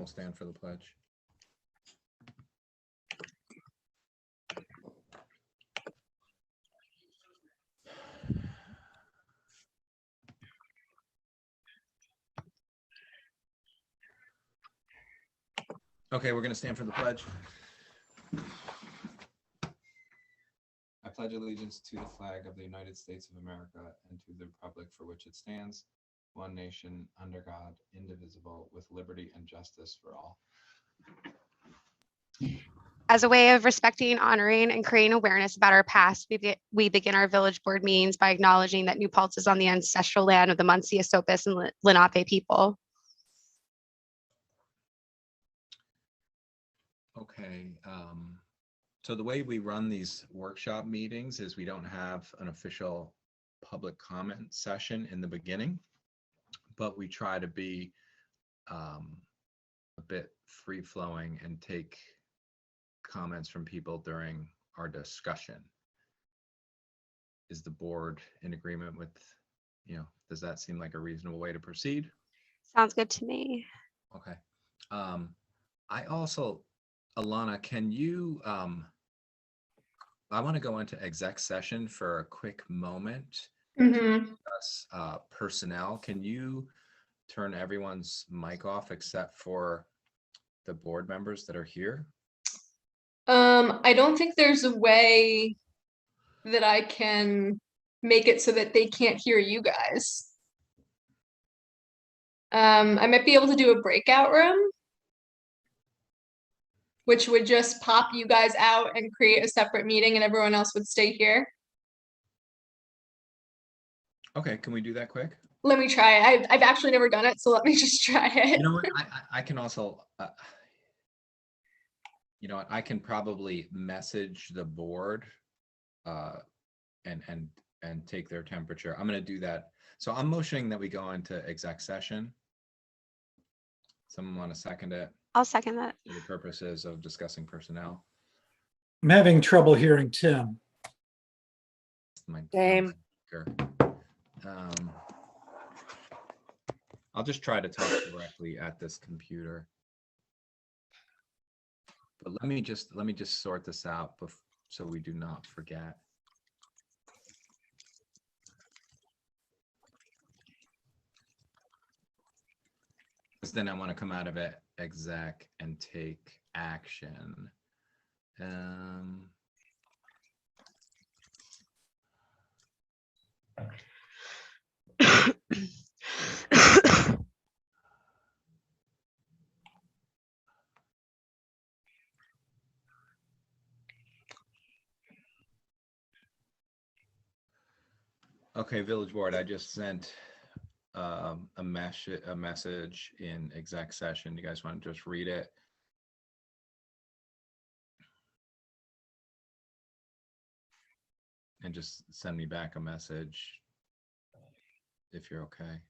we'll stand for the pledge. Okay, we're going to stand for the pledge. I pledge allegiance to the flag of the United States of America and to the republic for which it stands, one nation, under God, indivisible, with liberty and justice for all. As a way of respecting, honoring, and creating awareness about our past, we begin our village board meetings by acknowledging that New Paltz is on the ancestral land of the Munsee, Esopus, and Lenape people. Okay, so the way we run these workshop meetings is we don't have an official public comment session in the beginning, but we try to be a bit free-flowing and take comments from people during our discussion. Is the board in agreement with, does that seem like a reasonable way to proceed? Sounds good to me. Okay. I also, Alana, can you, I want to go into exec session for a quick moment. To discuss personnel. Can you turn everyone's mic off except for the board members that are here? I don't think there's a way that I can make it so that they can't hear you guys. I might be able to do a breakout room, which would just pop you guys out and create a separate meeting and everyone else would stay here. Okay, can we do that quick? Let me try it. I've actually never done it, so let me just try it. You know what, I can also, you know what, I can probably message the board and take their temperature. I'm going to do that. So I'm motioning that we go into exec session. Someone want to second it? I'll second that. For the purposes of discussing personnel. I'm having trouble hearing Tim. Same. I'll just try to talk directly at this computer. But let me just sort this out so we do not forget. Because then I want to come out of it exec and take action. Okay, Village Board, I just sent a message in exec session. You guys want to just read it? And just send me back a message if you're okay.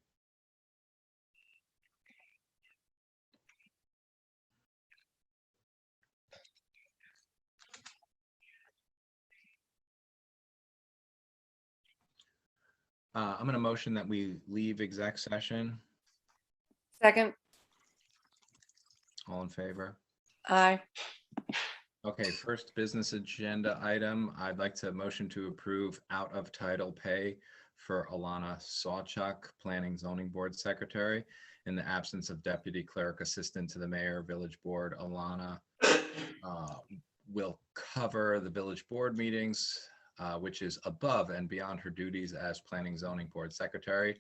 I'm going to motion that we leave exec session. Second. All in favor? Aye. Okay, first business agenda item. I'd like to motion to approve out of title pay for Alana Sawchuk, Planning Zoning Board Secretary. In the absence of Deputy Clerk Assistant to the Mayor, Village Board, Alana will cover the Village Board meetings, which is above and beyond her duties as Planning Zoning Board Secretary.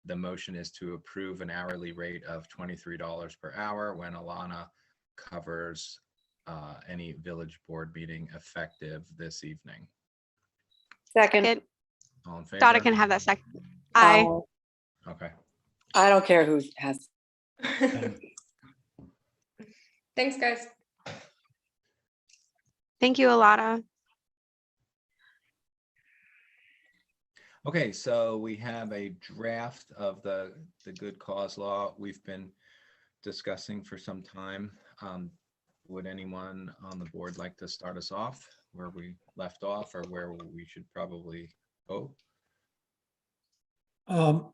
The motion is to approve an hourly rate of $23 per hour when Alana covers any Village Board meeting effective this evening. Second. All in favor? Donna can have that second. Aye. Oh, Okay. I don't care who has. Thanks, guys. Thank you, Alana. Okay, so we have a draft of the good cause law we've been discussing for some time. Would anyone on the board like to start us off where we left off or where we should probably go? Well,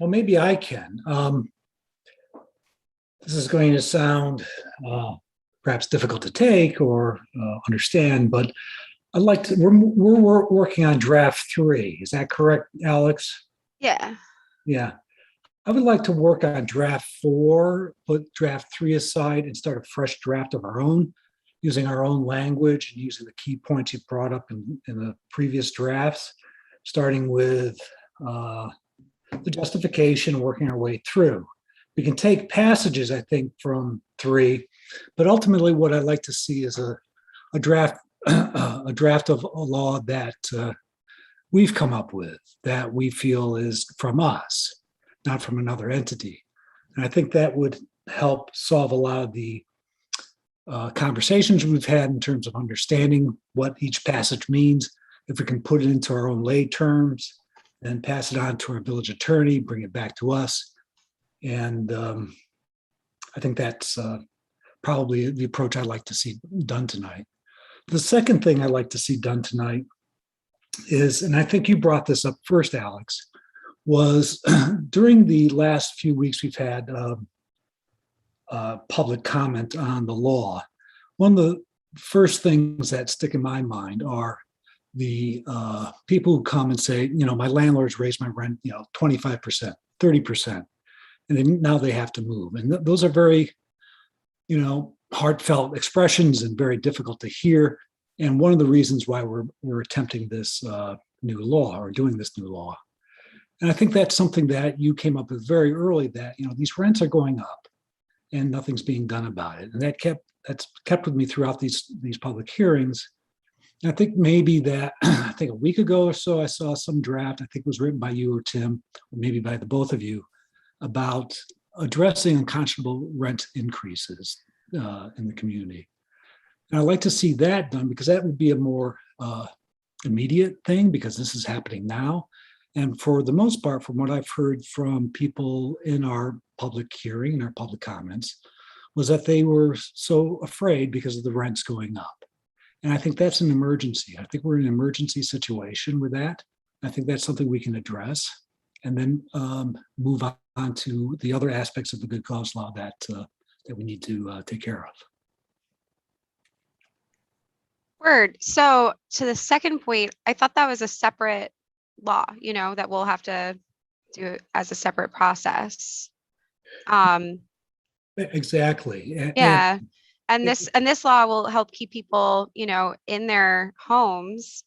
maybe I can. This is going to sound perhaps difficult to take or understand, but I'd like to, we're working on draft 3. Is that correct, Alex? Yeah. Yeah. I would like to work on draft 4, put draft 3 aside and start a fresh draft of our own, using our own language and using the key points you brought up in the previous drafts, starting with the justification, working our way through. We can take passages, I think, from 3, but ultimately what I'd like to see is a draft a draft of a law that we've come up with, that we feel is from us, not from another entity. And I think that would help solve a lot of the conversations we've had in terms of understanding what each passage means. If we can put it into our own lay terms, then pass it on to our village attorney, bring it back to us. And I think that's probably the approach I'd like to see done tonight. The second thing I'd like to see done tonight is, and I think you brought this up first, Alex, was during the last few weeks we've had public comment on the law. One of the first things that stick in my mind are the people who come and say, my landlord's raised my rent, 25%, 30%, and then now they have to move. And those are very, heartfelt expressions and very difficult to hear. And one of the reasons why we're attempting this new law or doing this new law. And I think that's something that you came up with very early, that, these rents are going up and nothing's being done about it. And that's kept with me throughout these public hearings. And I think maybe that, I think a week ago or so, I saw some draft, I think it was written by you or Tim, or maybe by the both of you, about addressing unconscionable rent increases in the community. And I'd like to see that done, because that would be a more immediate thing, because this is happening now. And for the most part, from what I've heard from people in our public hearing and our public comments, was that they were so afraid because of the rents going up. And I think that's an emergency. I think we're in an emergency situation with that. I think that's something we can address, and then move on to the other aspects of the good cause law that we need to take care of. Word. So to the second point, I thought that was a separate law, that we'll have to do as a separate process. Exactly. Yeah. And this law will help keep people, in their homes,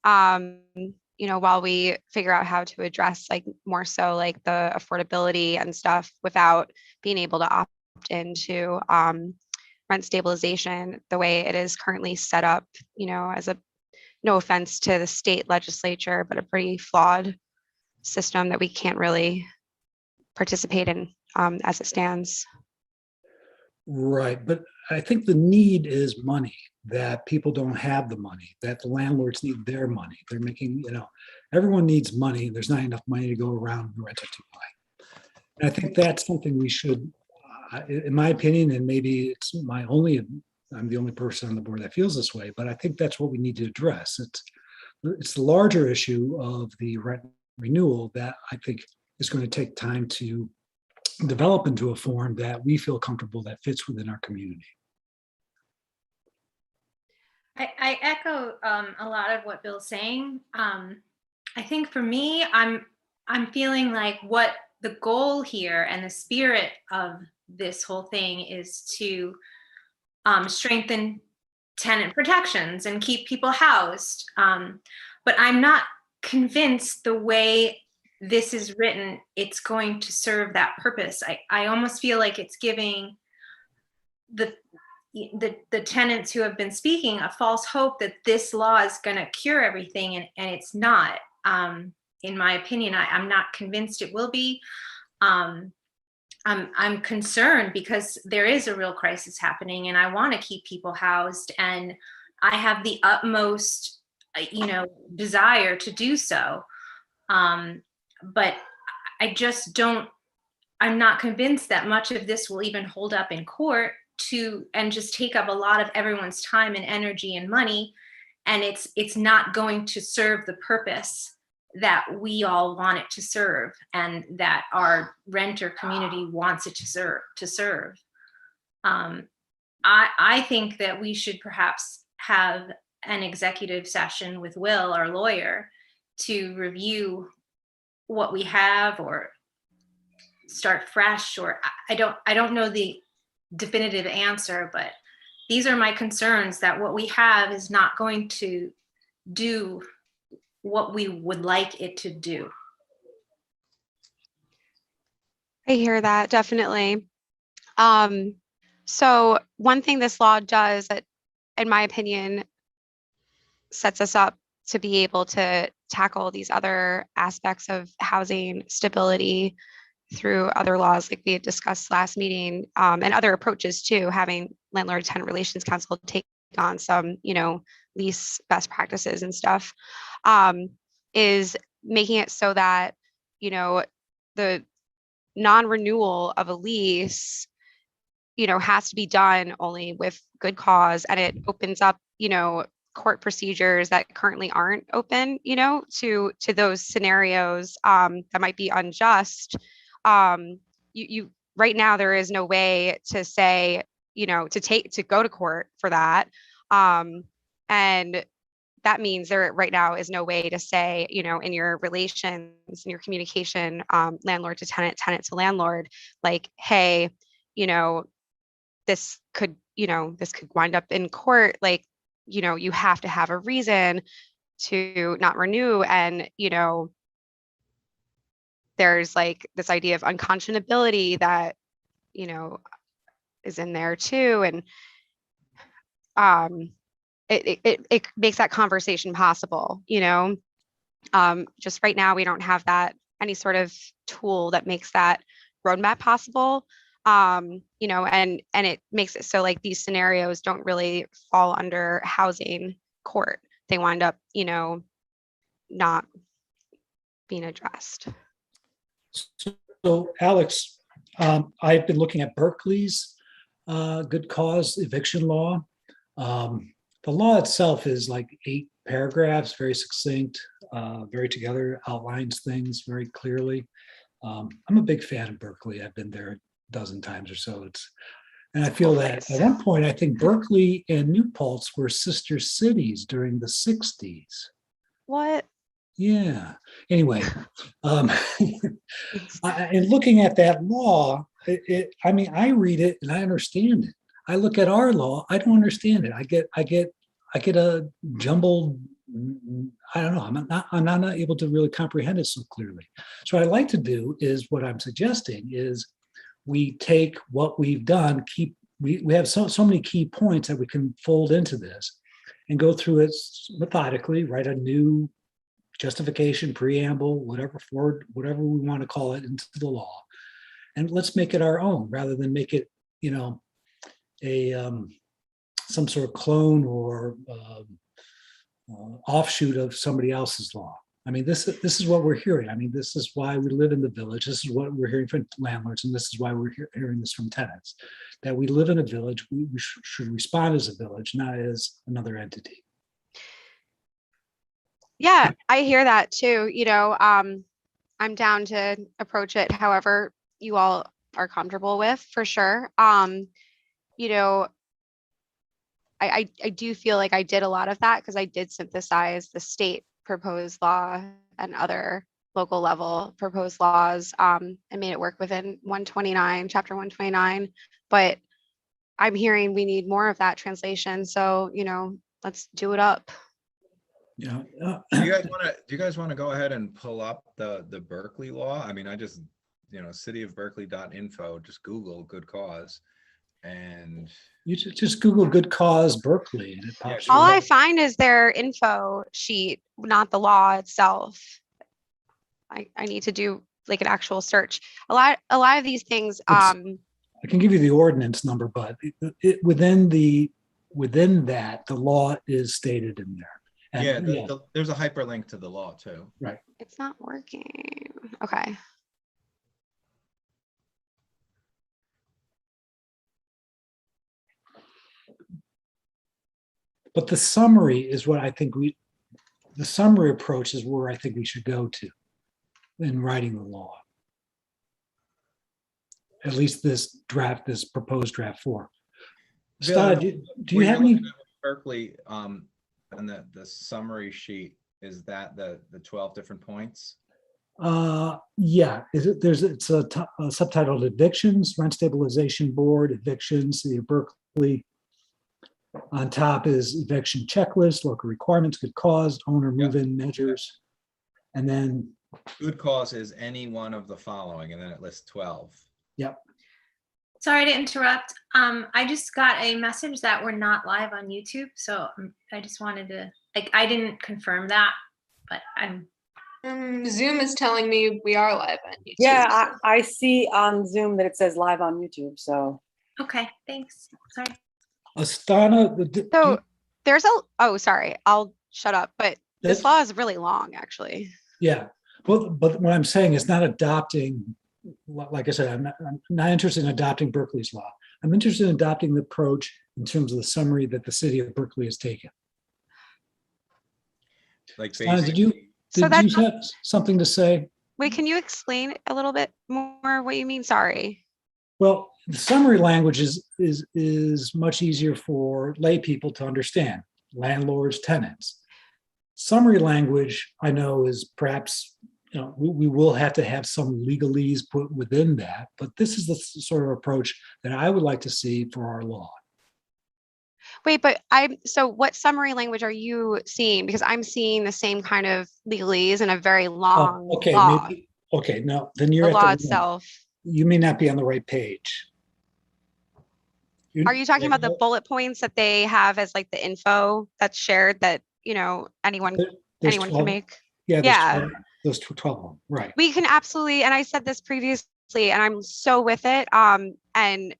while we figure out how to address more so the affordability and stuff without being able to opt into rent stabilization the way it is currently set up, as a, no offense to the state legislature, but a pretty flawed system that we can't really participate in as it stands. Right. But I think the need is money, that people don't have the money, that the landlords need their money. They're making, everyone needs money. There's not enough money to go around and rent it to buy. And I think that's something we should, in my opinion, and maybe it's I'm the only person on the board that feels this way, but I think that's what we need to address. It's the larger issue of the rent renewal that I think is going to take time to develop into a form that we feel comfortable that fits within our community. I echo a lot of what Bill's saying. I think for me, I'm feeling like what the goal here and the spirit of this whole thing is to strengthen tenant protections and keep people housed. But I'm not convinced the way this is written, it's going to serve that purpose. I almost feel like it's giving the tenants who have been speaking a false hope that this law is going to cure everything, and it's not. In my opinion, I'm not convinced it will be. I'm concerned because there is a real crisis happening, and I want to keep people housed, and I have the utmost, desire to do so. But I just don't. I'm not convinced that much of this will even hold up in court and just take up a lot of everyone's time and energy and money, and it's not going to serve the purpose that we all want it to serve and that our renter community wants it to serve. I think that we should perhaps have an executive session with Will, our lawyer, to review what we have or start fresh, or I don't know the definitive answer, but these are my concerns, that what we have is not going to do what we would like it to do. I hear that, definitely. So one thing this law does that, in my opinion, sets us up to be able to tackle these other aspects of housing stability through other laws like we had discussed last meeting, and other approaches too, having landlord-tenant relations council take on some, lease best practices and stuff, is making it so that, the non-renewal of a lease, has to be done only with good cause, and it opens up, court procedures that currently aren't open, to those scenarios that might be unjust. You right now there is no way to say, to go to court for that, and that means there right now is no way to say, in your relations, in your communication, landlord to tenant, tenant to landlord, like, hey, this could wind up in court, like, you have to have a reason to not renew. And, there's like this idea of unconscionability that, is in there too. And it makes that conversation possible, just right now we don't have that, any sort of tool that makes that roadmap possible. And it makes it so like these scenarios don't really fall under housing court. They wind up, not being addressed. So Alex, I've been looking at Berkeley's good cause eviction law. The law itself is like 8 paragraphs, very succinct, very together, outlines things very clearly. I'm a big fan of Berkeley. I've been there a dozen times or so. And I feel that at one point, I think Berkeley and New Paltz were sister cities during the 60s. What? Yeah. Anyway, and looking at that law, I read it and I understand it. I look at our law, I don't understand it. I get a jumbled, I don't know, I'm not able to really comprehend it so clearly. So what I like to do is, what I'm suggesting is, we take what we've done, we have so many key points that we can fold into this and go through it methodically, write a new justification, preamble, whatever we want to call it, into the law. And let's make it our own rather than make it, some sort of clone or offshoot of somebody else's law. I mean, this is what we're hearing. I mean, this is why we live in the village. This is what we're hearing from landlords, and this is why we're hearing this from tenants, that we live in a village. We should respond as a village, not as another entity. Yeah, I hear that too. I'm down to approach it however you all are comfortable with, for sure. I do feel like I did a lot of that because I did synthesize the state proposed law and other local level proposed laws, and made it work within 129, chapter 129. But I'm hearing we need more of that translation. So, let's do it up. Yeah. Do you guys want to go ahead and pull up the Berkeley law? I mean, I just, cityofberkeley.info, just Google good cause, and You just Google good cause Berkeley and it pops All right I up. find is their info sheet, not the law itself. I need to do like an actual search. A lot of these things. I can give you the ordinance number, but within that, the law is stated in there. And there's a hyperlink to the law too. right. It's not working. Okay. But the summary is what I think the summary approach is where I think we should go to in writing the law. At least this proposed draft 4. Bill, Stod, do you when have you're any? looking at Berkeley, on the summary sheet, is that the 12 different points? Yeah, it's subtitled Evictions, Rent Stabilization Board, Evictions, City of Berkeley. On top is eviction checklist, local requirements, good cause, owner move-in measures. And then, Good cause is any one of the following, and then it lists 12. yep, Sorry to interrupt. I just got a message that we're not live on YouTube, so I just wanted to, like, I didn't confirm that, but I'm. Zoom is telling me we are live on YouTube. Yeah, I see on Zoom that it says live on YouTube, so. Okay, thanks. Sorry. Astana. So there's oh, sorry, I'll shut up, but this That's- law is really long, actually. Yeah, well, but what I'm saying is not adopting, like I said, I'm not interested in adopting Berkeley's law. I'm interested in adopting the approach in terms of the summary that the city of Berkeley has taken. Like Astana, did basically, So you have something to say? Wait, can you explain a little bit more what you mean? Sorry. Well, the summary language is much easier for lay people to understand, landlords, tenants. Summary language, I know, is perhaps, we will have to have some legalese put within that, but this is the sort of approach that I would like to see for our law. Wait, but so what summary language are you seeing? Because I'm seeing the same kind of legalese in a very long Okay, law, maybe, okay, no, then the you're at law the wrong- itself. You may not be on the right page. Are you talking about the bullet points that they have as like the info that's shared that, anyone There's can 12 make? Yeah, Yeah. there's 12 of them, right. We can absolutely, and I said this previously, and I'm so with it. And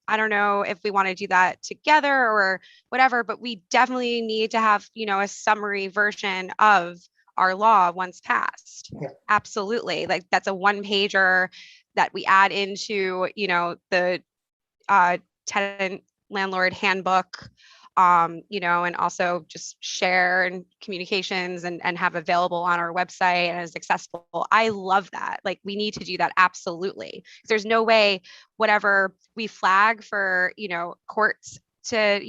I don't know if we want to do that together or whatever, but we definitely need to have, a summary version of our law once passed. Yeah. Absolutely. Like that's a one pager that we add into, the tenant landlord handbook, and also just share and communications and have available on our website and is accessible. I love that. Like we need to do that. Absolutely. There's no way whatever we flag for, courts to,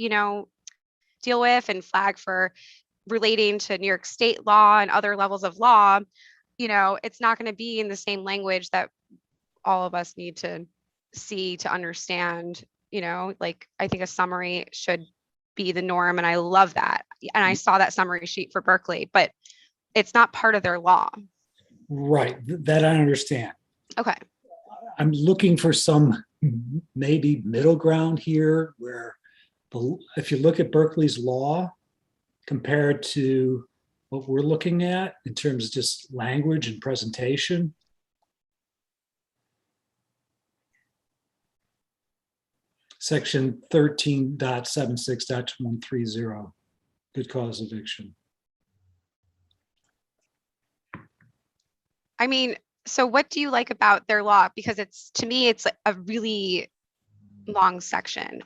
deal with and flag for relating to New York state law and other levels of law, it's not going to be in the same language that all of us need to see to understand, like I think a summary should be the norm. And I love that. And I saw that summary sheet for Berkeley, but it's not part of their law. Right, that I understand. Okay. I'm looking for some maybe middle ground here where if you look at Berkeley's law compared to what we're looking at in terms of just language and presentation. Section 13.76.130, good cause eviction. I mean, so what do you like about their law? Because to me, it's a really long section.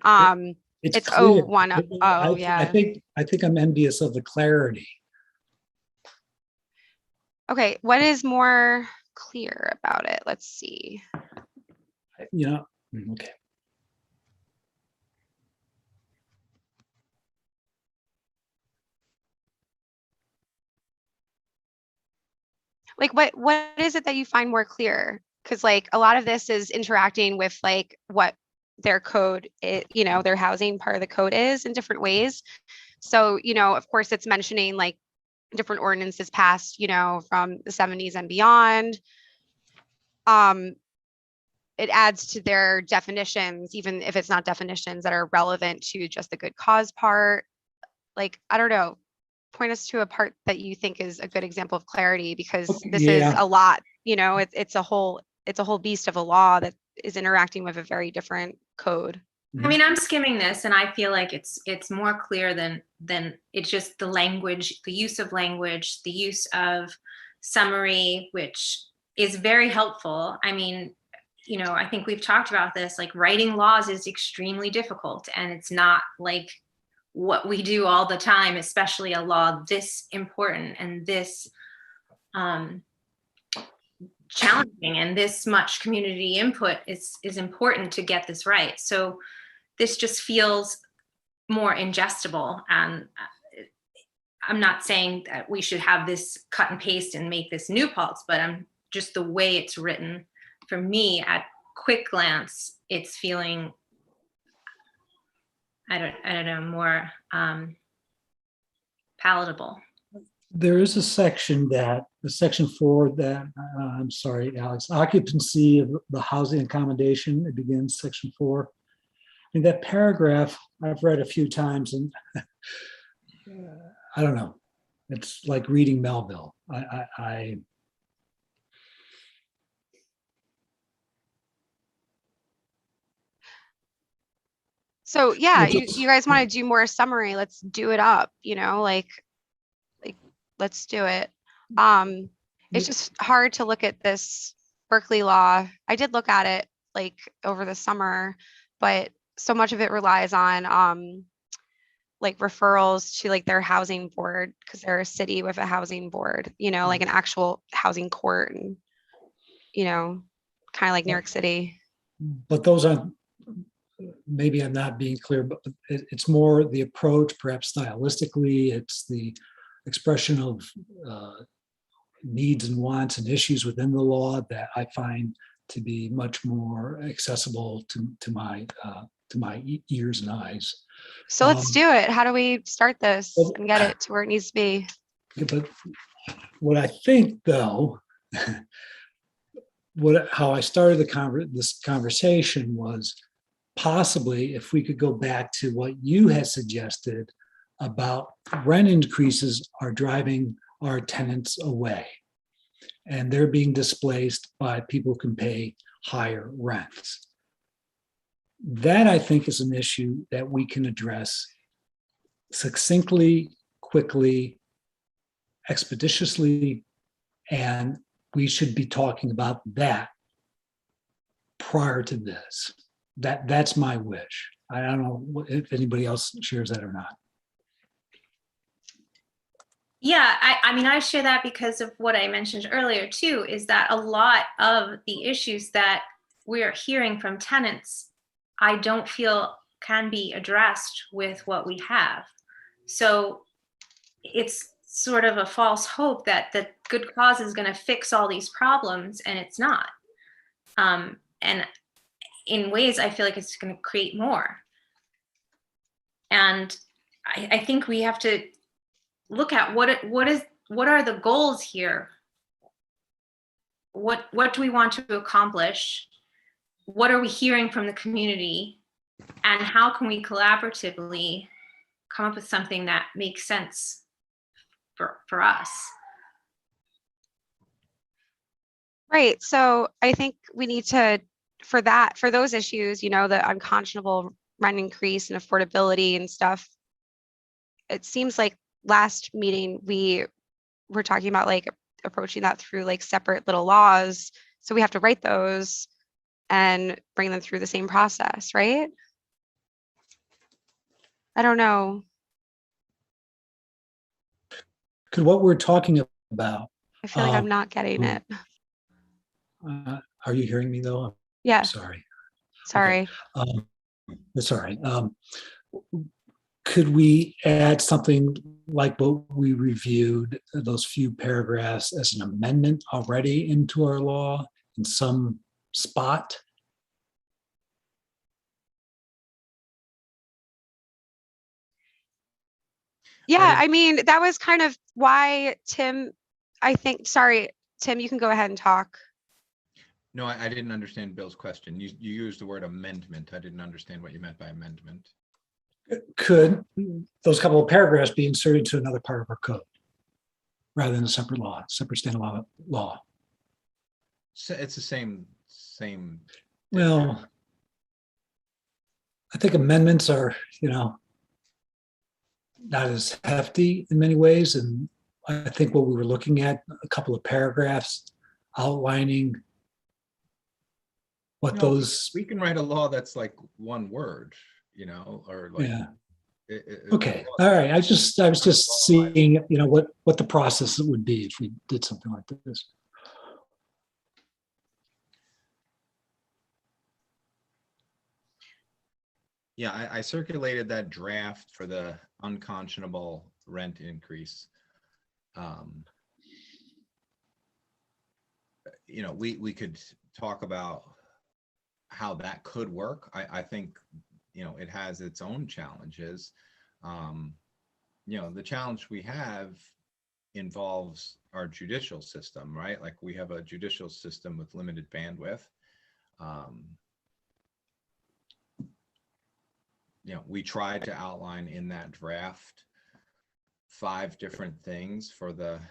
It's clear. 01. Oh, yeah. I think I'm envious of the clarity. Okay, what is more clear about it? Let's see. Okay. Like what is it that you find more clear? Because like a lot of this is interacting with like what their code their housing part of the code is in different ways. So, of course it's mentioning like different ordinances passed, from the 70s and beyond. It adds to their definitions, even if it's not definitions that are relevant to just the good cause part. Like, I don't know, point us to a part that you think is a good example of clarity, because this is Yeah. a lot, it's a whole beast of a law that is interacting with a very different code. I mean, I'm skimming this and I feel like it's more clear than it's just the language, the use of language, the use of summary, which is very helpful. I mean, I think we've talked about this, like writing laws is extremely difficult, and it's not like what we do all the time, especially a law this important and this challenging, and this much community input is important to get this right. So this just feels more ingestible, and I'm not saying that we should have this cut and paste and make this new policy, but I'm just the way it's written, for me at quick glance, it's feeling, I don't know, more palatable. There is a section section 4 that, I'm sorry, Alex, occupancy of the housing accommodation, it begins section 4. And that paragraph I've read a few times, and I don't know, it's like reading Melville. So yeah, Which you guys want to do more summary, let's do it up, like let's do it. It's just hard to look at this Berkeley law. I did look at it like over the summer, but so much of it relies on like referrals to like their housing board, because they're a city with a housing board, like an actual housing court, and kind of like New York City. But those aren't, maybe I'm not being clear, but it's more the approach, perhaps stylistically, it's the expression of needs and wants and issues within the law that I find to be much more accessible to my ears and eyes. So let's do it. How do we start this well, and get it to where it needs to be? But what I think, though, how I started this conversation was possibly if we could go back to what you had suggested about rent increases are driving our tenants away, and they're being displaced by people who can pay higher rents. That, I think, is an issue that we can address succinctly, quickly, expeditiously, and we should be talking about that prior to this. That's my wish. I don't know if anybody else shares that or not. Yeah, I mean, I share that because of what I mentioned earlier too, is that a lot of the issues that we're hearing from tenants, I don't feel can be addressed with what we have. So it's sort of a false hope that the good cause is going to fix all these problems, and it's not. And in ways, I feel like it's going to create more. And I think we have to look at what are the goals here? What do we want to accomplish? What are we hearing from the community? And how can we collaboratively come up with something that makes sense for us? Right. So I think we need to, for those issues, the unconscionable rent increase and affordability and stuff, it seems like last meeting we were talking about like approaching that through like separate little laws. So we have to write those and bring them through the same process, right? I don't know. Could what we're talking about, I feel like I'm not getting it. are you hearing me though? Yeah. Sorry. Sorry. Okay. That's all right. Could we add something like what we reviewed, those few paragraphs, as an amendment already into our law in some spot? Yeah, I mean, that was kind of why Tim, sorry, Tim, you can go ahead and talk. No, I didn't understand Bill's question. You used the word amendment. I didn't understand what you meant by amendment. Could those couple of paragraphs be inserted to another part of our code rather than a separate standalone law? So it's the same. Well, I think amendments are, not as hefty in many ways. And I think what we were looking at, a couple of paragraphs outlining what those. We can write a law that's like one word, or like. Yeah. Okay, all right. I was just seeing, what the process would be if we did something like this. Yeah, I circulated that draft for the unconscionable rent increase. We could talk about how that could work. I think, it has its own challenges. The challenge we have involves our judicial system, right? Like we have a judicial system with limited bandwidth. We tried to outline in that draft 5 different things for the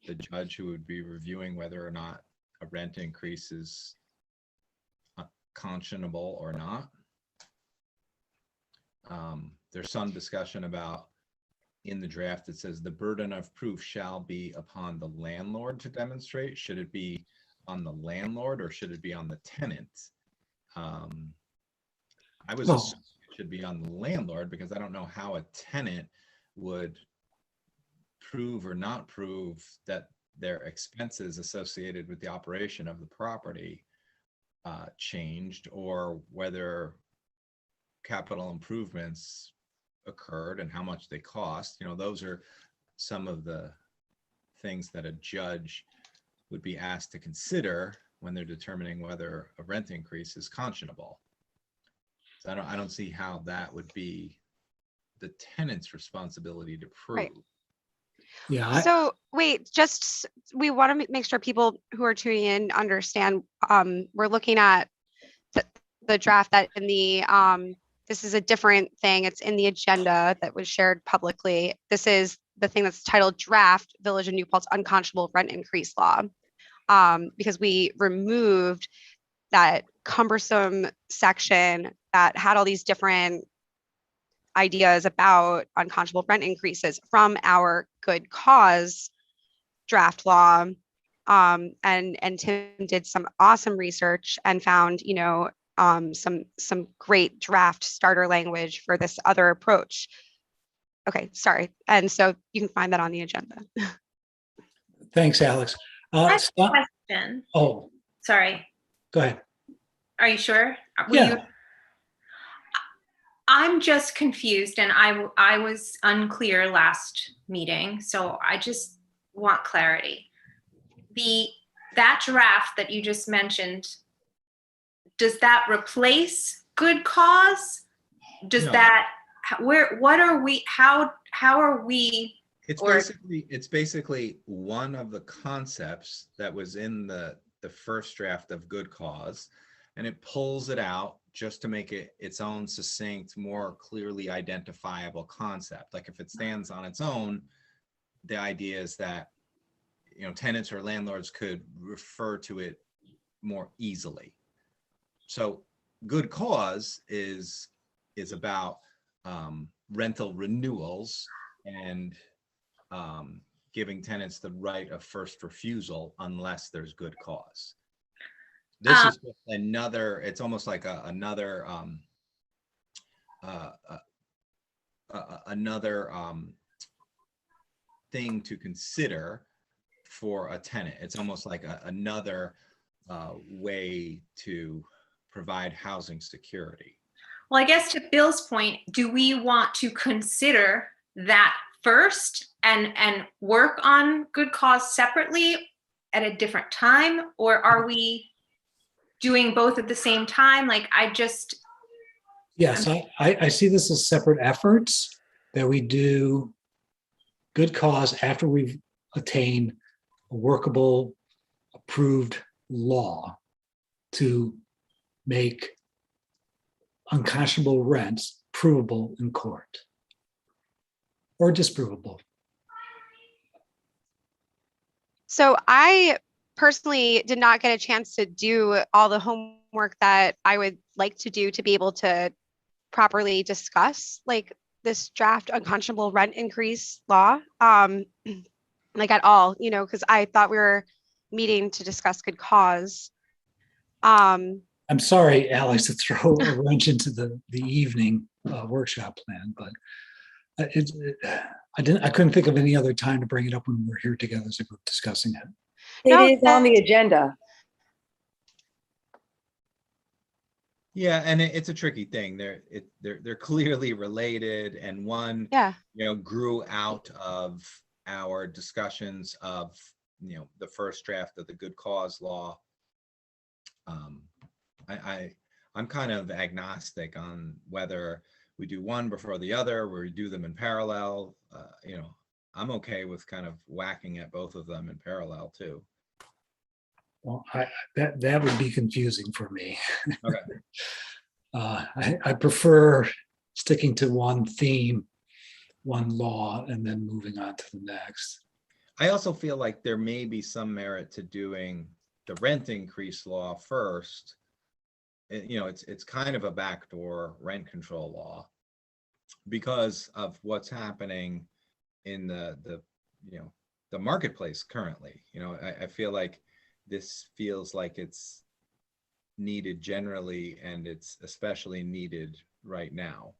judge who would be reviewing whether or not a rent increase is conscionable or not. There's some discussion about, in the draft, it says the burden of proof shall be upon the landlord to demonstrate. Should it be on the landlord or should it be on the tenant? I was assuming it should be on the landlord because I don't know how a tenant would prove or not prove that their expenses associated with the operation of the property changed, or whether capital improvements occurred and how much they cost. Those are some of the things that a judge would be asked to consider when they're determining whether a rent increase is conscionable. So I don't see how that would be the tenant's responsibility to prove. Right. Yeah. So wait, we want to make sure people who are tuning in understand, we're looking at the draft that in the, this is a different thing. It's in the agenda that was shared publicly. This is the thing that's titled Draft Village of New Paltz Unconscionable Rent Increase Law. Because we removed that cumbersome section that had all these different ideas about unconscionable rent increases from our good cause draft law. And Tim did some awesome research and found, some great draft starter language for this other approach. Okay, sorry. And so you can find that on the agenda. Thanks, Alex. I have a question. Oh, Sorry. go ahead. Are you sure? Yeah. I'm just confused, and I was unclear last meeting, so I just want clarity. That draft that you just mentioned, does that replace good cause? Does No. that, what are we, how are we? It's basically one of the concepts that was in the first draft of good cause, and it pulls it out just to make it its own succinct, more clearly identifiable concept. Like if it stands on its own, the idea is that, tenants or landlords could refer to it more easily. So good cause is about rental renewals and giving tenants the right of first refusal unless there's good cause. This is just another, it's almost like another thing to consider for a tenant. It's almost like another way to provide housing security. Well, I guess to Bill's point, do we want to consider that first and work on good cause separately at a different time? Or are we doing both at the same time? Yes, I see this as separate efforts that we do good cause after we've attained a workable, approved law to make unconscionable rents provable in court or disprovable. So I personally did not get a chance to do all the homework that I would like to do to be able to properly discuss this draft unconscionable rent increase law, at all, because I thought we were meeting to discuss good cause. I'm sorry, Alex, to throw a wrench into the evening workshop plan, but I couldn't think of any other time to bring it up when we're here together as a group discussing it. It No, is on the agenda. Yeah, and it's a tricky thing. They're clearly related, and one, Yeah. grew out of our discussions of, the first draft of the good cause law. I'm kind of agnostic on whether we do one before the other, where we do them in parallel. I'm okay with kind of whacking at both of them in parallel too. Well, that would be confusing for me. Okay. I prefer sticking to one theme, one law, and then moving on to the next. I also feel like there may be some merit to doing the rent increase law first. It's kind of a backdoor rent control law because of what's happening in the marketplace currently. I feel like this feels like it's needed generally, and it's especially needed right now.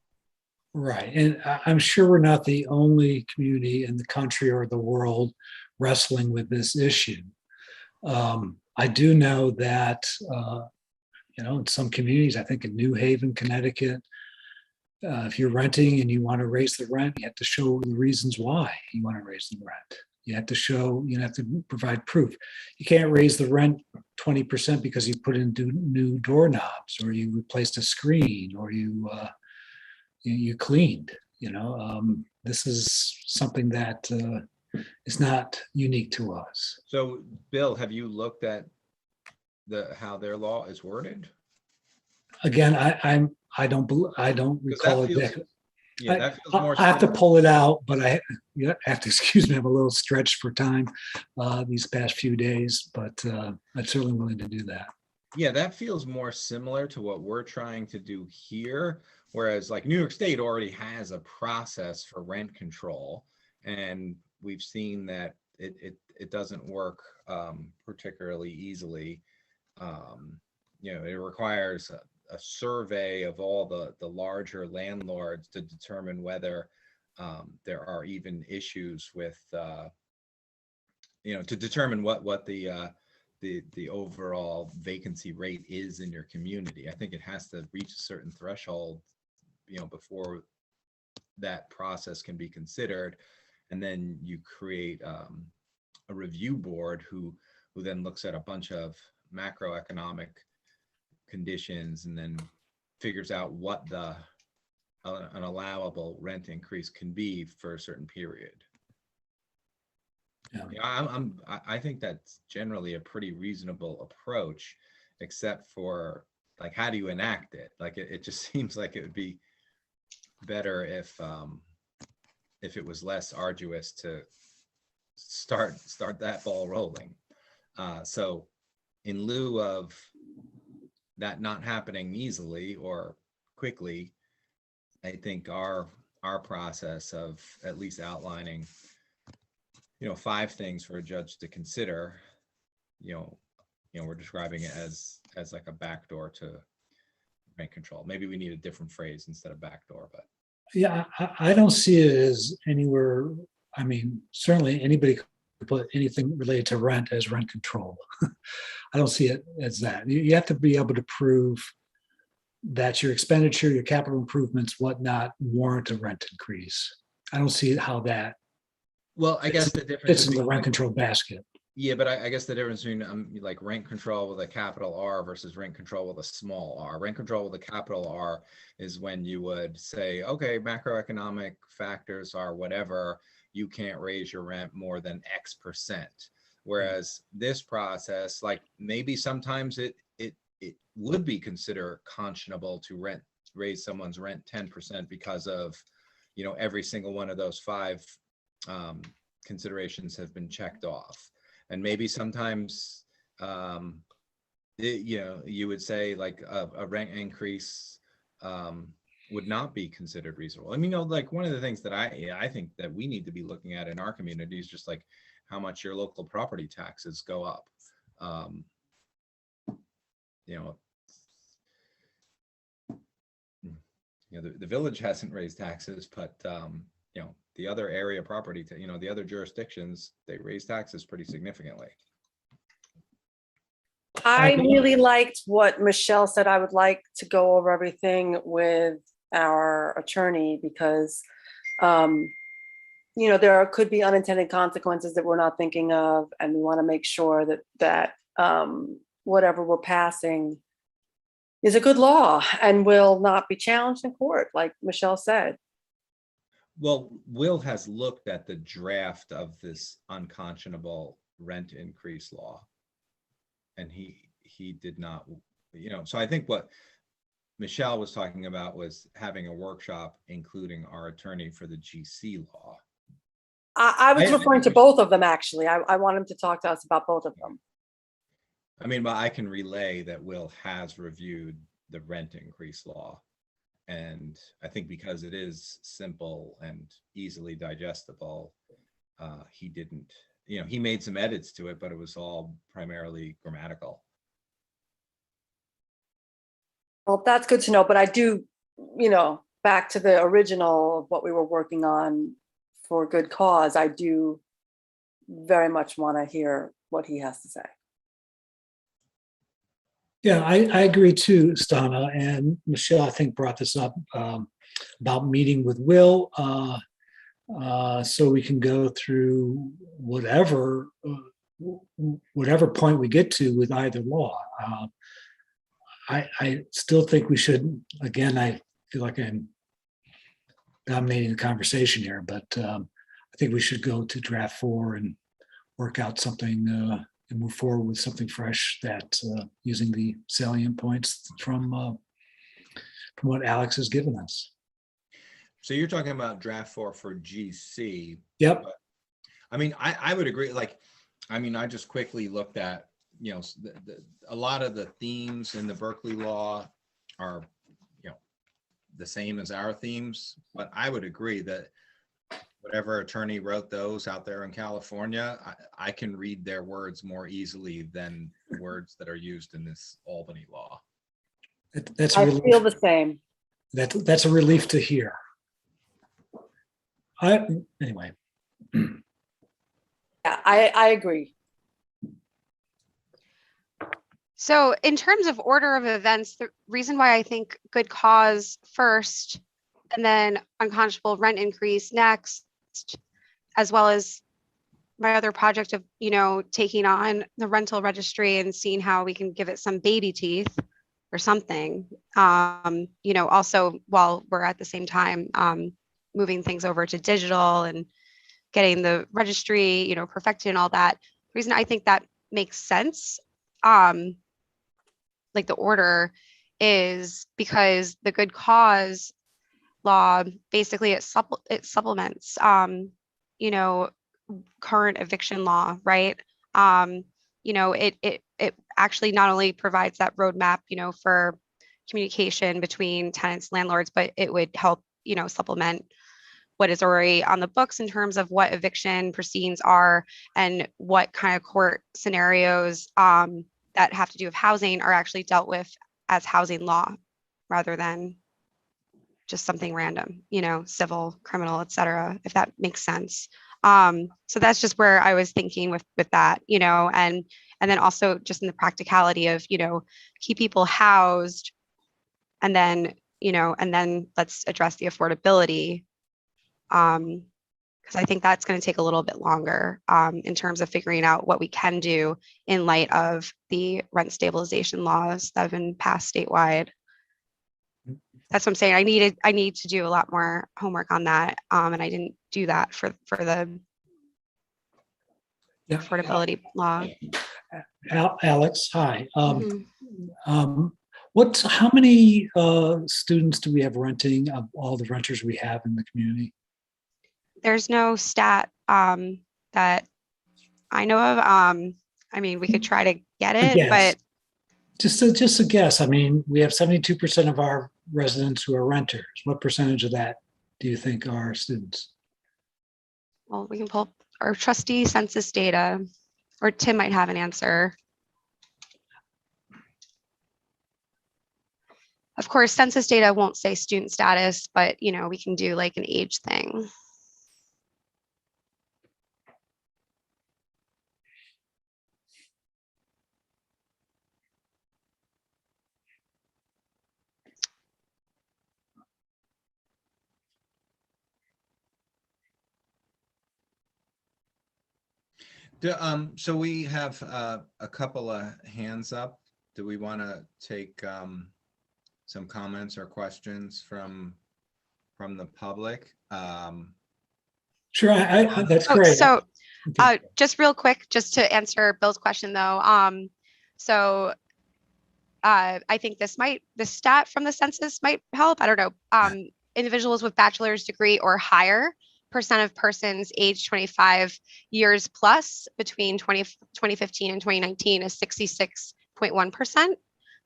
Right. And I'm sure we're not the only community in the country or the world wrestling with this issue. I do know that, in some communities, I think in New Haven, Connecticut, if you're renting and you want to raise the rent, you have to show the reasons why you want to raise the rent. You have to provide proof. You can't raise the rent 20% because you put in new doorknobs, or you replaced a screen, or you cleaned. This is something that is not unique to us. So, Bill, have you looked at how their law is worded? Again, I don't recall that feels- exactly. Yeah, that feels more. I have to similar. pull it out, but I have to excuse me. I'm a little stretched for time these past few days, but I'm certainly willing to do that. Yeah, that feels more similar to what we're trying to do here. Whereas like New York State already has a process for rent control, and we've seen that it doesn't work particularly easily. It requires a survey of all the larger landlords to determine whether there are even issues with, to determine what the overall vacancy rate is in your community. I think it has to reach a certain threshold, before that process can be considered. And then you create a review board who then looks at a bunch of macroeconomic conditions and then figures out what an allowable rent increase can be for a certain period. Yeah. I think that's generally a pretty reasonable approach, except for like, how do you enact it? Like, it just seems like it would be better if it was less arduous to start that ball rolling. So in lieu of that not happening easily or quickly, I think our process of at least outlining 5 things for a judge to consider, we're describing it as like a backdoor to rent control. Maybe we need a different phrase instead of backdoor, but Yeah, I don't see it as anywhere. I mean, certainly anybody could put anything related to rent as rent control. I don't see it as that. You have to be able to prove that your expenditure, your capital improvements, whatnot, warrant a rent increase. I don't see how that I guess the difference fits would in be the rent control basket. Yeah, but I guess the difference between like rent control with a capital R versus rent control with a small r. Rent control with a capital R is when you would say, okay, macroeconomic factors are whatever, you can't raise your rent more than X%. Whereas this process, like maybe sometimes it would be considered conscionable to raise someone's rent 10% because of, every single one of those 5 considerations have been checked off. And maybe sometimes, you would say like a rent increase would not be considered reasonable. I mean, like one of the things that I think that we need to be looking at in our community is just like how much your local property taxes go up. the village hasn't raised taxes, but, the other area property, the other jurisdictions, they raise taxes pretty significantly. I really liked what Michelle said. I would like to go over everything with our attorney because, there could be unintended consequences that we're not thinking of, and we want to make sure that whatever we're passing is a good law and will not be challenged in court, like Michelle said. Well, Will has looked at the draft of this unconscionable rent increase law. And he did not, so I think what Michelle was talking about was having a workshop, including our attorney for the GC law. I was referring to both of them, actually. I want him to talk to us about both of them. But I can relay that Will has reviewed the rent increase law. And I think because it is simple and easily digestible, he didn't, he made some edits to it, but it was all primarily grammatical. Well, that's good to know, but I do, back to the original of what we were working on for good cause, I do very much want to hear what he has to say. Yeah, I agree too, Stana, and Michelle, I think, brought this up about meeting with Will, so we can go through whatever point we get to with either law. I still think we should, again, I feel like I'm dominating the conversation here, but I think we should go to draft 4 and work out something and move forward with something fresh that using the salient points from what Alex has given us. So you're talking about draft 4 for GC. Yep. I would agree. I just quickly looked at, a lot of the themes in the Berkeley law are, the same as our themes, but I would agree that whatever attorney wrote those out there in California, I can read their words more easily than the words that are used in this Albany law. That's I feel the same. That's a relief to hear. Anyway. Yeah, I agree. So in terms of order of events, the reason why I think good cause first and then unconscionable rent increase next, as well as my other project of, taking on the rental registry and seeing how we can give it some baby teeth or something, also while we're at the same time moving things over to digital and getting the registry, perfected and all that. The reason I think that makes sense, like the order, is because the good cause law basically it supplements current eviction law, right? It actually not only provides that roadmap, for communication between tenants, landlords, but it would help, supplement what is already on the books in terms of what eviction proceedings are and what kind of court scenarios that have to do with housing are actually dealt with as housing law rather than just something random, civil, criminal, et cetera, if that makes sense. So that's just where I was thinking with that, and then also just in the practicality of, keep people housed and then, and then let's address the affordability. Because I think that's going to take a little bit longer in terms of figuring out what we can do in light of the rent stabilization laws that have been passed statewide. That's what I'm saying. I need to do a lot more homework on that, and I didn't do that for the affordability law. Alex, hi. Mhm. How many students do we have renting of all the renters we have in the community? There's no stat that I know of. We could try to get it, but just a guess. We have 72% of our residents who are renters. What percentage of that do you think are students? well, we can pull up our trustee census data, or Tim might have an answer. Of course, census data won't say student status, but you know, we can do like an age thing. So we have a couple of hands up. Do we want to take some comments or questions from the public? Sure, that's Oh, great. so Okay. just real quick, just to answer Bill's question though. So I think this stat from the census might help. I don't know. Individuals with bachelor's degree or higher percent of persons aged 25 years plus between 2015 and 2019 is 66.1%.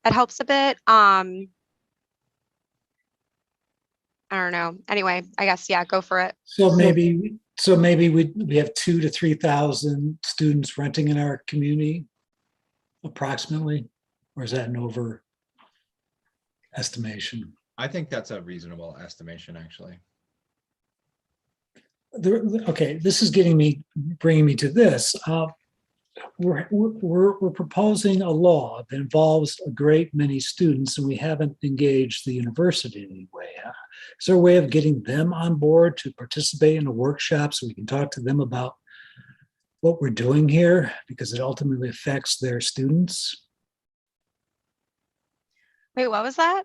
That helps a bit. I don't know. Anyway, I guess, yeah, go for it. So maybe we have 2,000 to 3,000 students renting in our community, approximately, or is that an over estimation? I think that's a reasonable estimation, actually. Okay, this is bringing me to this. We're proposing a law that involves a great many students, and we haven't engaged the university in any way. Is there a way of getting them on board to participate in a workshop so we can talk to them about what we're doing here, because it ultimately affects their students? Wait, what was that?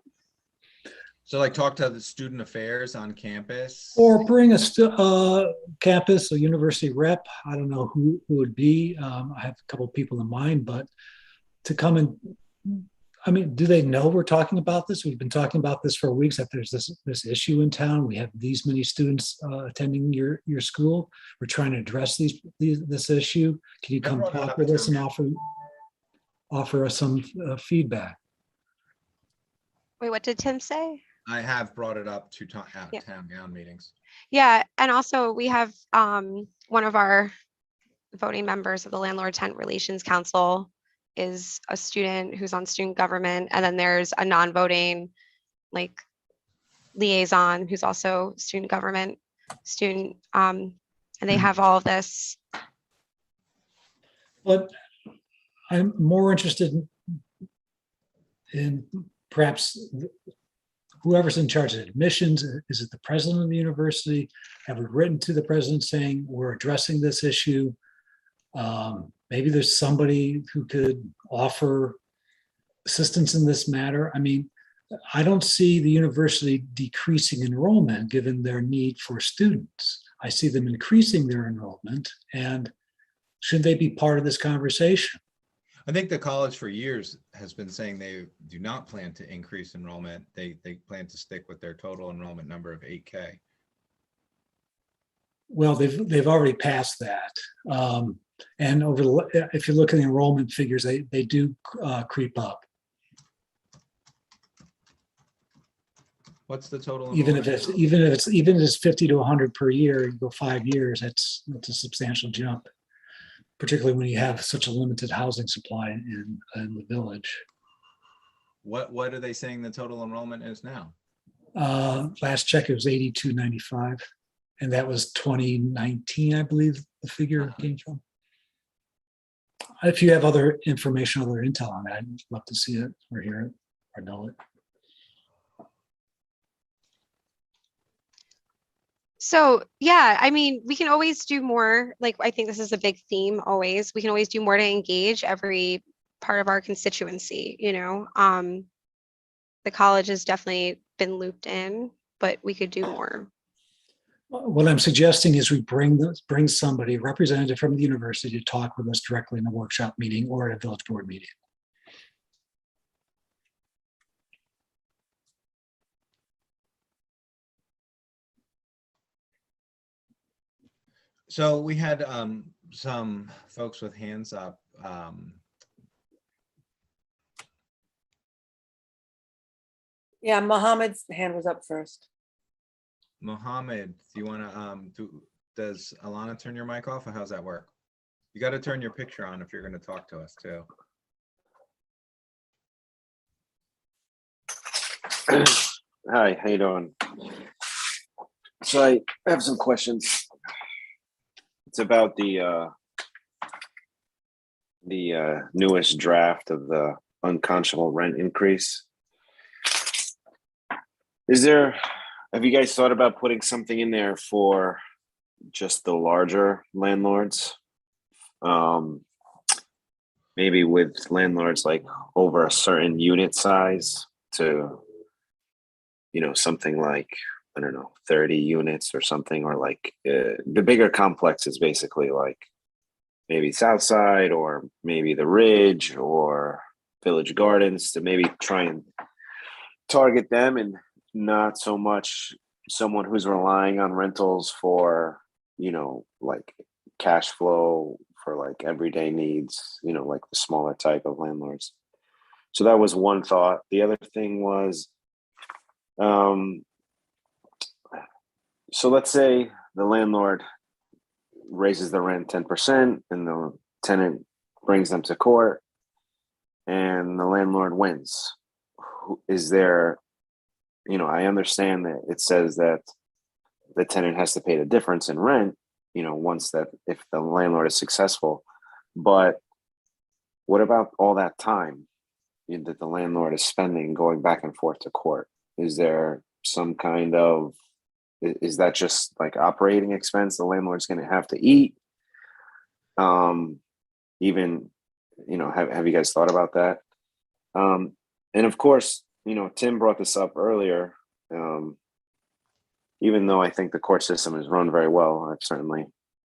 So like talk to the student affairs on campus? Or bring a campus, a university rep, I don't know who would be. I have a couple of people in mind, but to come and, I mean, do they know we're talking about this? We've been talking about this for weeks, that there's this issue in town. We have these many students attending your school. We're trying to address this issue. Can you come brought it talk up with us too. and offer us some feedback? Wait, what did Tim say? I have brought it up to Yeah. town gown meetings. Yeah, and also we have one of our voting members of the Landlord Tenant Relations Council is a student who's on student government, and then there's a non-voting like liaison who's also student government student, and they have all of this. But I'm more interested in perhaps whoever's in charge of admissions. Is it the president of the university? Have we written to the president saying we're addressing this issue? Maybe there's somebody who could offer assistance in this matter. I mean, I don't see the university decreasing enrollment given their need for students. I see them increasing their enrollment, and should they be part of this conversation? I think the college for years has been saying they do not plan to increase enrollment. They plan to stick with their total enrollment number of 8K. Well, they've already passed that. And if you look at the enrollment figures, they do creep up. What's the total? Even if it's 50 to 100 per year, you go 5 years, that's a substantial jump, particularly when you have such a limited housing supply in the village. What are they saying the total enrollment is now? Last check, it was 8295, and that was 2019, I believe the figure came from. If you have other information, other intel on that, I'd love to see it or hear it or know it. So yeah, I mean, we can always do more. Like, I think this is a big theme always. We can always do more to engage every part of our constituency, you know. The college has definitely been looped in, but we could do more. What I'm suggesting is we bring somebody, a representative from the university, to talk with us directly in a workshop meeting or at a village board meeting. So we had some folks with hands up. Yeah, Mohammed's hand was up first. Mohammed, do you want to does Alana turn your mic off, or how's that work? You got to turn your picture on if you're going to talk to us too. Hi, how you doing? So I have some questions. It's about the newest draft of the unconscionable rent increase. Have you guys thought about putting something in there for just the larger landlords? Maybe with landlords like over a certain unit size to, something like, I don't know, 30 units or something, or like the bigger complexes, basically like maybe Southside or maybe the Ridge or Village Gardens, to maybe try and target them and not so much someone who's relying on rentals for, like cash flow for like everyday needs, like the smaller type of landlords. So that was one thought. The other thing was, so let's say the landlord raises the rent 10% and the tenant brings them to court and the landlord wins. Is there, I understand that it says that the tenant has to pay the difference in rent, if the landlord is successful. But what about all that time that the landlord is spending going back and forth to court? Is there some kind of, is that just like operating expense the landlord's going to have to eat? Even, have you guys thought about that? And of course, Tim brought this up earlier. Even though I think the court system is run very well, I've certainly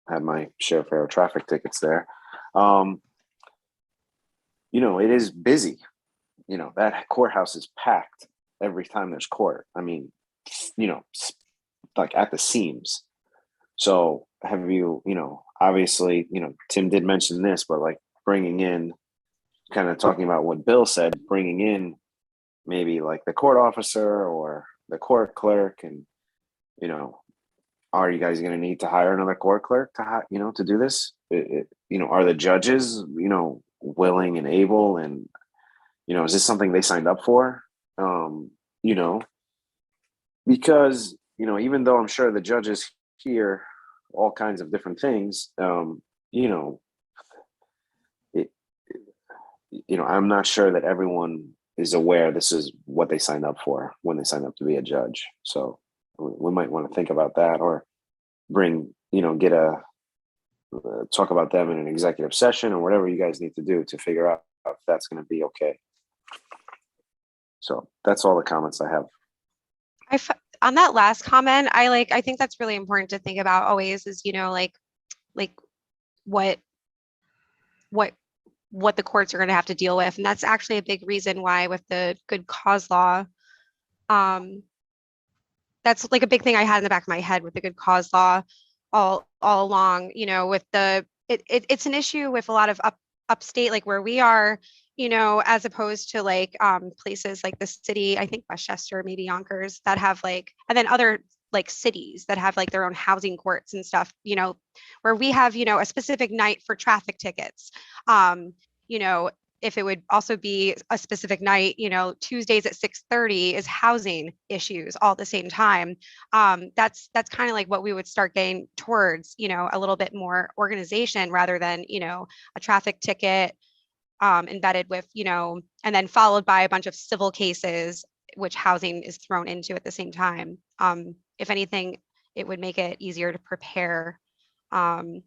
had my share of traffic tickets there. It is busy. That courthouse is packed every time there's court. I mean, like at the seams. So have you, obviously, Tim did mention this, but like bringing in, kind of talking about what Bill said, bringing in maybe like the court officer or the court clerk, and, are you guys going to need to hire another court clerk to do this? Are the judges, willing and able, and, is this something they signed up for? Because, even though I'm sure the judges hear all kinds of different things, I'm not sure that everyone is aware this is what they signed up for when they signed up to be a judge. So we might want to think about that, or talk about them in an executive session or whatever you guys need to do to figure out if that's going to be okay. So that's all the comments I have. On that last comment, I think that's really important to think about always is, what the courts are going to have to deal with. And that's actually a big reason why with the good cause law, that's like a big thing I had in the back of my head with the good cause law all along, with it's an issue with a lot of upstate, like where we are, as opposed to like places like the city, I think Westchester, maybe Yonkers, that have like, and then other like cities that have like their own housing courts and stuff, where we have, a specific night for traffic tickets. If it would also be a specific night, Tuesdays at 6:30 is housing issues all at the same time. That's kind of like what we would start getting towards, a little bit more organization rather than, a traffic ticket embedded with, and then followed by a bunch of civil cases, which housing is thrown into at the same time. If anything, it would make it easier to prepare. There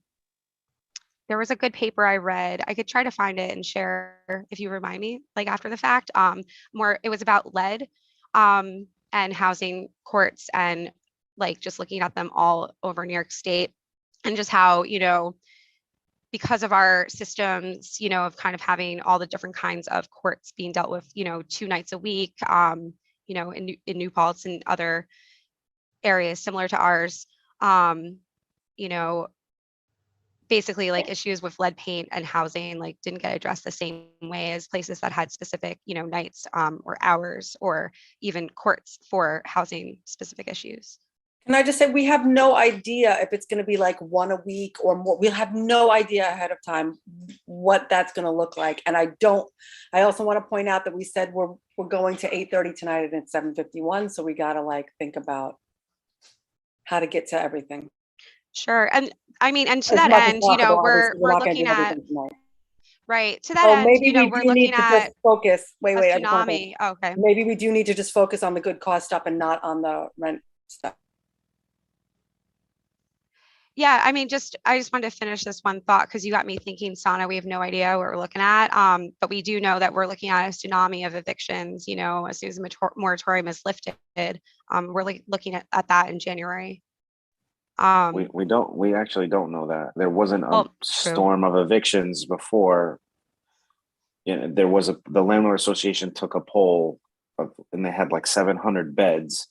was a good paper I read. I could try to find it and share if you remind me, like after the fact. It was about lead and housing courts, and like just looking at them all over New York State, and just how, because of our systems, of kind of having all the different kinds of courts being dealt with, 2 nights a week, in New Paltz and other areas similar to ours, basically like issues with lead paint and housing like didn't get addressed the same way as places that had specific, nights or hours or even courts for housing specific issues. Can I just say, we have no idea if it's going to be like 1 a week or more. We'll have no idea ahead of time what that's going to look like. And I also want to point out that we said we're going to 8:30 tonight and it's 7:51, so we gotta like think about how to get to everything. Sure. And I mean, and to As that much as end, you know, possible, obviously, we're not gonna do looking at, everything tonight. right. To that So end, maybe you know, we we're do need looking to at just focus, a I just wanna think. tsunami. Okay. Maybe we do need to just focus on the good cause stuff and not on the rent stuff. Yeah, I mean, I just wanted to finish this one thought because you got me thinking, Sana, we have no idea what we're looking at. But we do know that we're looking at a tsunami of evictions, you know, as soon as the moratorium is lifted. We're looking at that in January. We actually don't know that. There wasn't a Well, true. storm of evictions before. The landlord association took a poll and they had like 700 beds.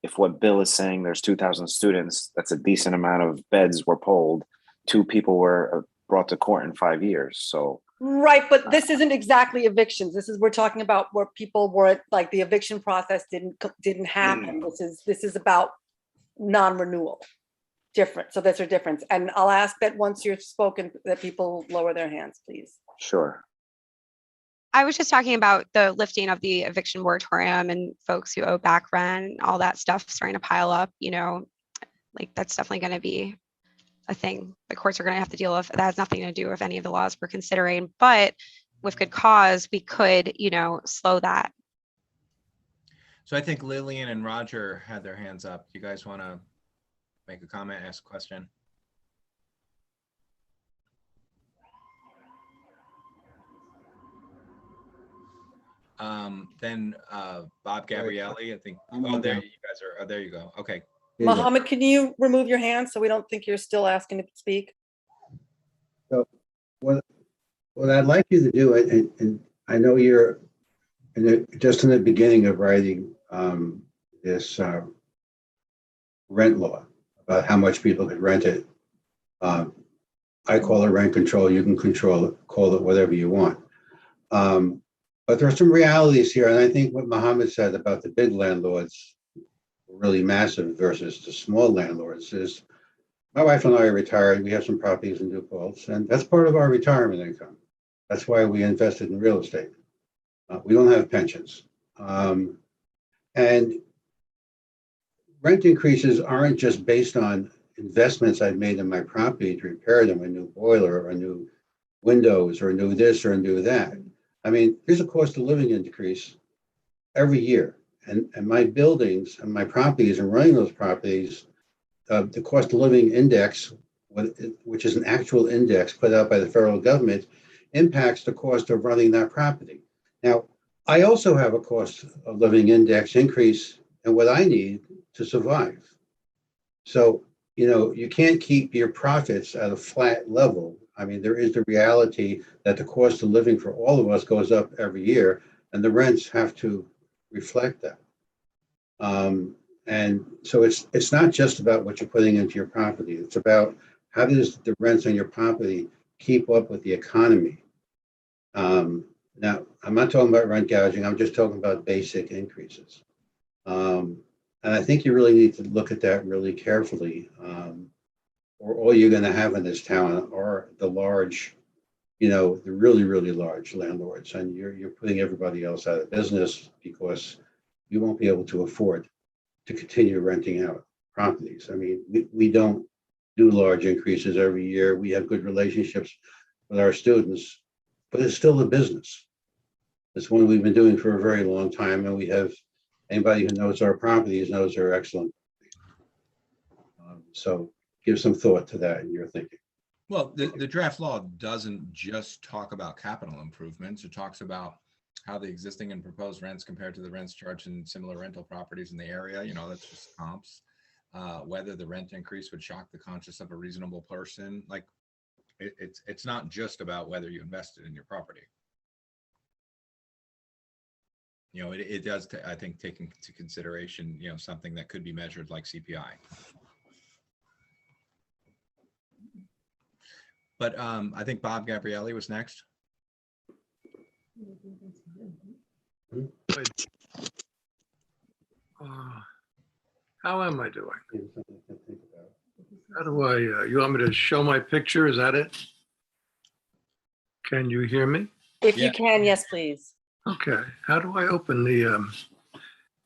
If what Bill is saying, there's 2,000 students, that's a decent amount of beds were polled. 2 people were brought to court in 5 years. So Right, but this isn't exactly evictions. We're talking about where people were, like, the eviction process didn't happen. This is about non-renewal. Different, so that's a difference. And I'll ask that once you've spoken, that people lower their hands, please. sure. I was just talking about the lifting of the eviction moratorium and folks who owe back rent, all that stuff starting to pile up, you know, like that's definitely going to be a thing the courts are going to have to deal with. That has nothing to do with any of the laws we're considering, but with good cause, we could, you know, slow that. So I think Lillian and Roger had their hands up. You guys want to make a comment, ask a question? Then Bob Gabrielli, I think. Oh, there you guys are. Oh, there you go. Okay. Mohammed, can you remove your hand so we don't think you're still asking to speak? So what I'd like you to do, and I know you're just in the beginning of writing this rent law about how much people could rent it. I call it rent control. You can call it whatever you want. But there are some realities here, and I think what Mohammed said about the big landlords, really massive versus the small landlords, is my wife and I are retired. We have some properties in New Paltz, and that's part of our retirement income. That's why we invested in real estate. We don't have pensions. And rent increases aren't just based on investments I've made in my property to repair them, a new boiler or a new windows or a new this or a new that. I mean, there's a cost of living increase every year. And my buildings and my properties and running those properties, the cost of living index, which is an actual index put out by the federal government, impacts the cost of running that property. Now, I also have a cost of living index increase in what I need to survive. So, you know, you can't keep your profits at a flat level. I mean, there is the reality that the cost of living for all of us goes up every year, and the rents have to reflect that. And so it's not just about what you're putting into your property. It's about how does the rents on your property keep up with the economy. Now, I'm not talking about rent gouging. I'm just talking about basic increases. And I think you really need to look at that really carefully. Or all you're going to have in this town are the large, you know, the really, really large landlords, and you're putting everybody else out of business because you won't be able to afford to continue renting out properties. I mean, we don't do large increases every year. We have good relationships with our students, but it's still a business. It's one we've been doing for a very long time, and we have anybody who knows our properties knows they're excellent. So give some thought to that in your thinking. Well, the draft law doesn't just talk about capital improvements. It talks about how the existing and proposed rents compared to the rents charged in similar rental properties in the area. You know, that's just comps. Whether the rent increase would shock the conscience of a reasonable person. Like it's not just about whether you invested in your property. You know, it does, I think, take into consideration, you know, something that could be measured like CPI. But I think Bob Gabrielli was next. How am I doing? How do I, you want me to show my picture? Is that it? Can you hear me? If Yeah. you can, yes, please. Okay, how do I open the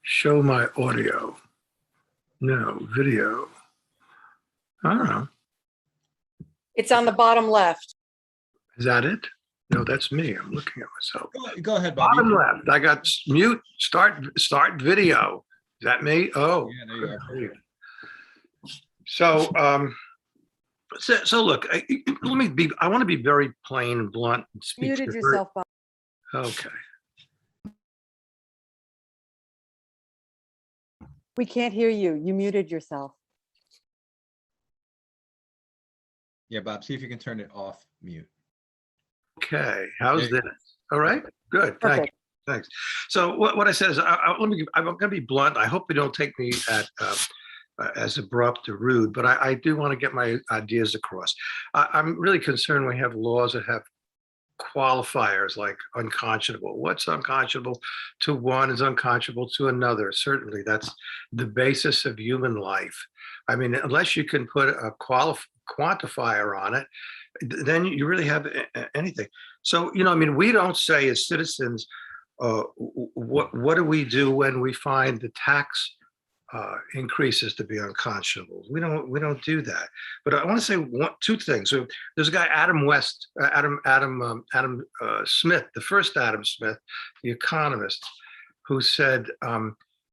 show my audio? No, video. I don't know. It's on the bottom left. Is that it? No, that's me. I'm looking at myself. Go ahead, Bob. You Bottom can- left, I got mute, start video. Is that me? Oh. Yeah, there you are. Perfect. So, so look, I want to be very plain and blunt. And speak Muted to her. yourself, Bob. Okay. We can't hear you. You muted yourself. Yeah, Bob, see if you can turn it off mute. Okay, how's There this? All right, good, thank you, Perfect. thanks. So what I said is, I'm gonna be blunt. I hope you don't take me as abrupt or rude, but I do want to get my ideas across. I'm really concerned we have laws that have qualifiers like unconscionable. What's unconscionable to one is unconscionable to another. Certainly, that's the basis of human life. I mean, unless you can put a quantifier on it, then you really have anything. So, I mean, we don't say as citizens, what do we do when we find the tax increases to be unconscionable? We don't do that. But I want to say two things. So there's a guy, Adam Smith, the first Adam Smith, the economist, who said,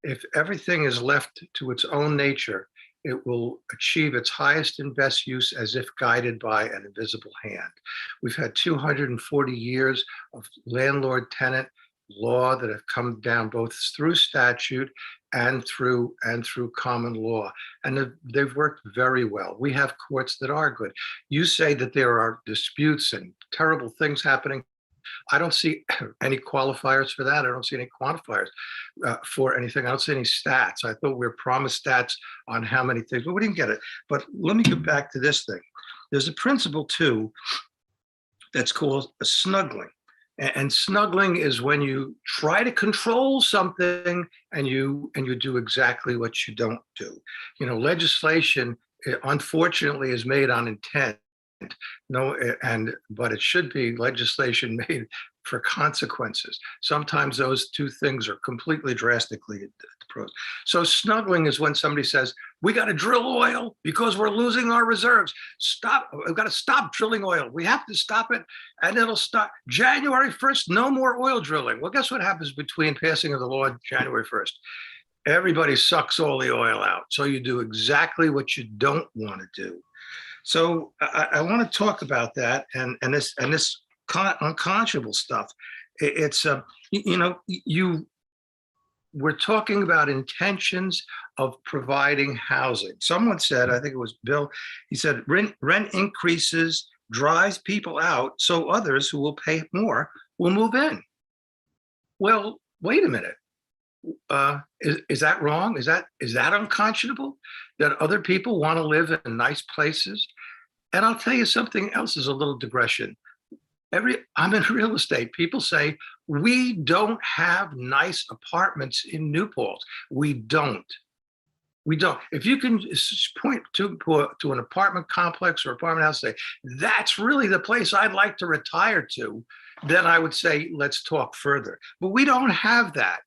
if everything is left to its own nature, it will achieve its highest and best use as if guided by an invisible hand. We've had 240 years of landlord-tenant law that have come down both through statute and through common law, and they've worked very well. We have courts that are good. You say that there are disputes and terrible things happening. I don't see any qualifiers for that. I don't see any quantifiers for anything. I don't see any stats. I thought we were promised stats on how many things, but we didn't get it. But let me get back to this thing. There's a principle too that's called a snuggling. And snuggling is when you try to control something and you do exactly what you don't do. Legislation, unfortunately, is made on intent. But it should be legislation made for consequences. Sometimes those two things are completely drastically opposed. So snuggling is when somebody says, we got to drill oil because we're losing our reserves. Stop, we've got to stop drilling oil. We have to stop it, and it'll stop January 1st, no more oil drilling. Well, guess what happens between passing of the law January 1st? Everybody sucks all the oil out. So you do exactly what you don't want to do. So I want to talk about that and this unconscionable stuff. It's we're talking about intentions of providing housing. Someone said, I think it was Bill, he said rent increases drives people out, so others who will pay more will move in. Well, wait a minute. Is that wrong? Is that unconscionable that other people want to live in nice places? And I'll tell you something else is a little digression. I'm in real estate. People say, we don't have nice apartments in New Paltz. We don't. If you can point to an apartment complex or apartment house, say, that's really the place I'd like to retire to, then I would say, let's talk further. But we don't have that.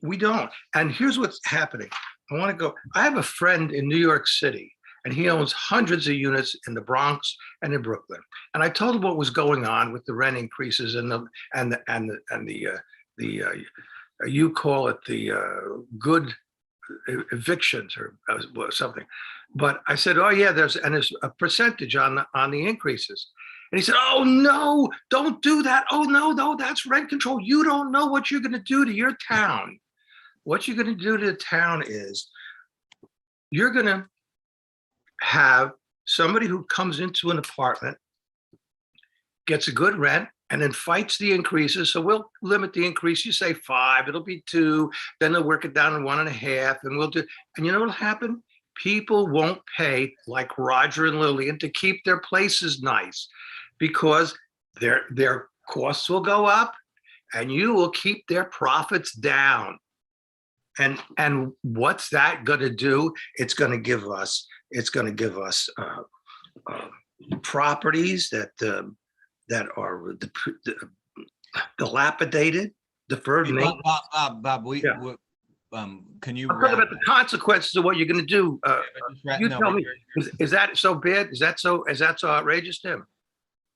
We don't. And here's what's happening. I have a friend in New York City, and he owns hundreds of units in the Bronx and in Brooklyn. And I told him what was going on with the rent increases and the you call it the good evictions or something. But I said, oh yeah, there's a percentage on the increases. And he said, oh no, don't do that. Oh no, that's rent control. You don't know what you're going to do to your town. What you're going to do to the town is you're going to have somebody who comes into an apartment, gets a good rent, and then fights the increases. So we'll limit the increase. You say 5, it'll be 2, then they'll work it down to 1.5, and we'll do. And you know what'll happen? People won't pay like Roger and Lillian to keep their places nice because their costs will go up, and you will keep their profits down. And what's that going to do? It's going to give us properties that are dilapidated, deferred Hey, maintenance. Bob, Yeah. can you? I'm talking wrap about the consequences of what you're going to do. You tell me, is that so bad? Is that so outrageous, Tim?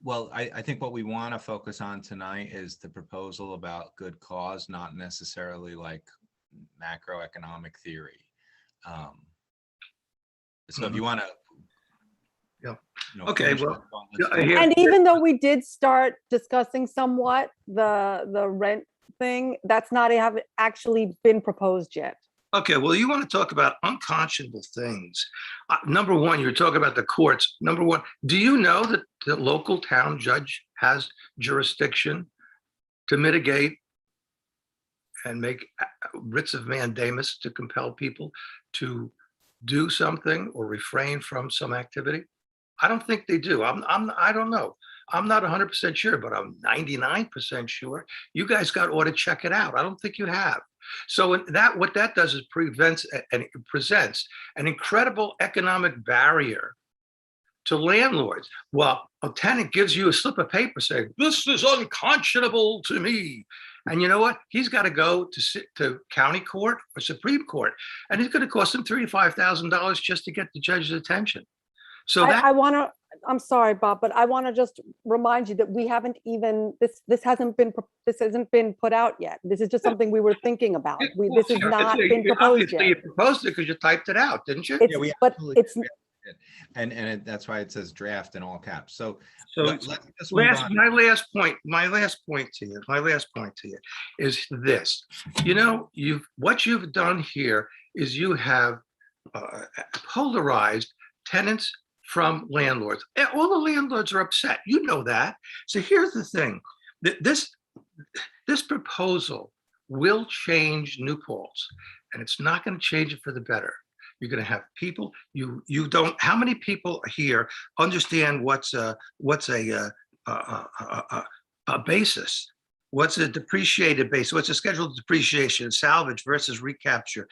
Well, I think what we want to focus on tonight is the proposal about good cause, not necessarily like macroeconomic theory. So if you want to. Yeah. You know, Okay, finish well, that thought, let's yeah, do it. here- And even though we did start discussing somewhat the rent thing, that's not have actually been proposed yet. Okay, well, you want to talk about unconscionable things. Number one, you're talking about the courts. Number one, do you know that the local town judge has jurisdiction to mitigate and make writs of mandamus to compel people to do something or refrain from some activity? I don't think they do. I don't know. I'm not 100% sure, but I'm 99% sure. You guys ought to check it out. I don't think you have. So what that does is prevents and presents an incredible economic barrier to landlords. Well, a tenant gives you a slip of paper saying, this is unconscionable to me. And you know what? He's got to go to county court or Supreme Court, and it's going to cost him $35,000 just to get the judge's attention. So I'm sorry, Bob, but I want to just remind you that we haven't even, this hasn't been put out yet. This is just something we were thinking about. This has not been proposed You yet. proposed it because you typed it out, didn't you? It's, but it's, And that's why it says draft in all caps. So So let's just move on. my last point to you is this. You know, what you've done here is you have polarized tenants from landlords. All the landlords are upset. You know that. So here's the thing. This proposal will change New Paltz, and it's not going to change it for the better. You're going to have people, you don't, how many people here understand what's a basis? What's a depreciated basis? What's a scheduled depreciation, salvage versus recapture?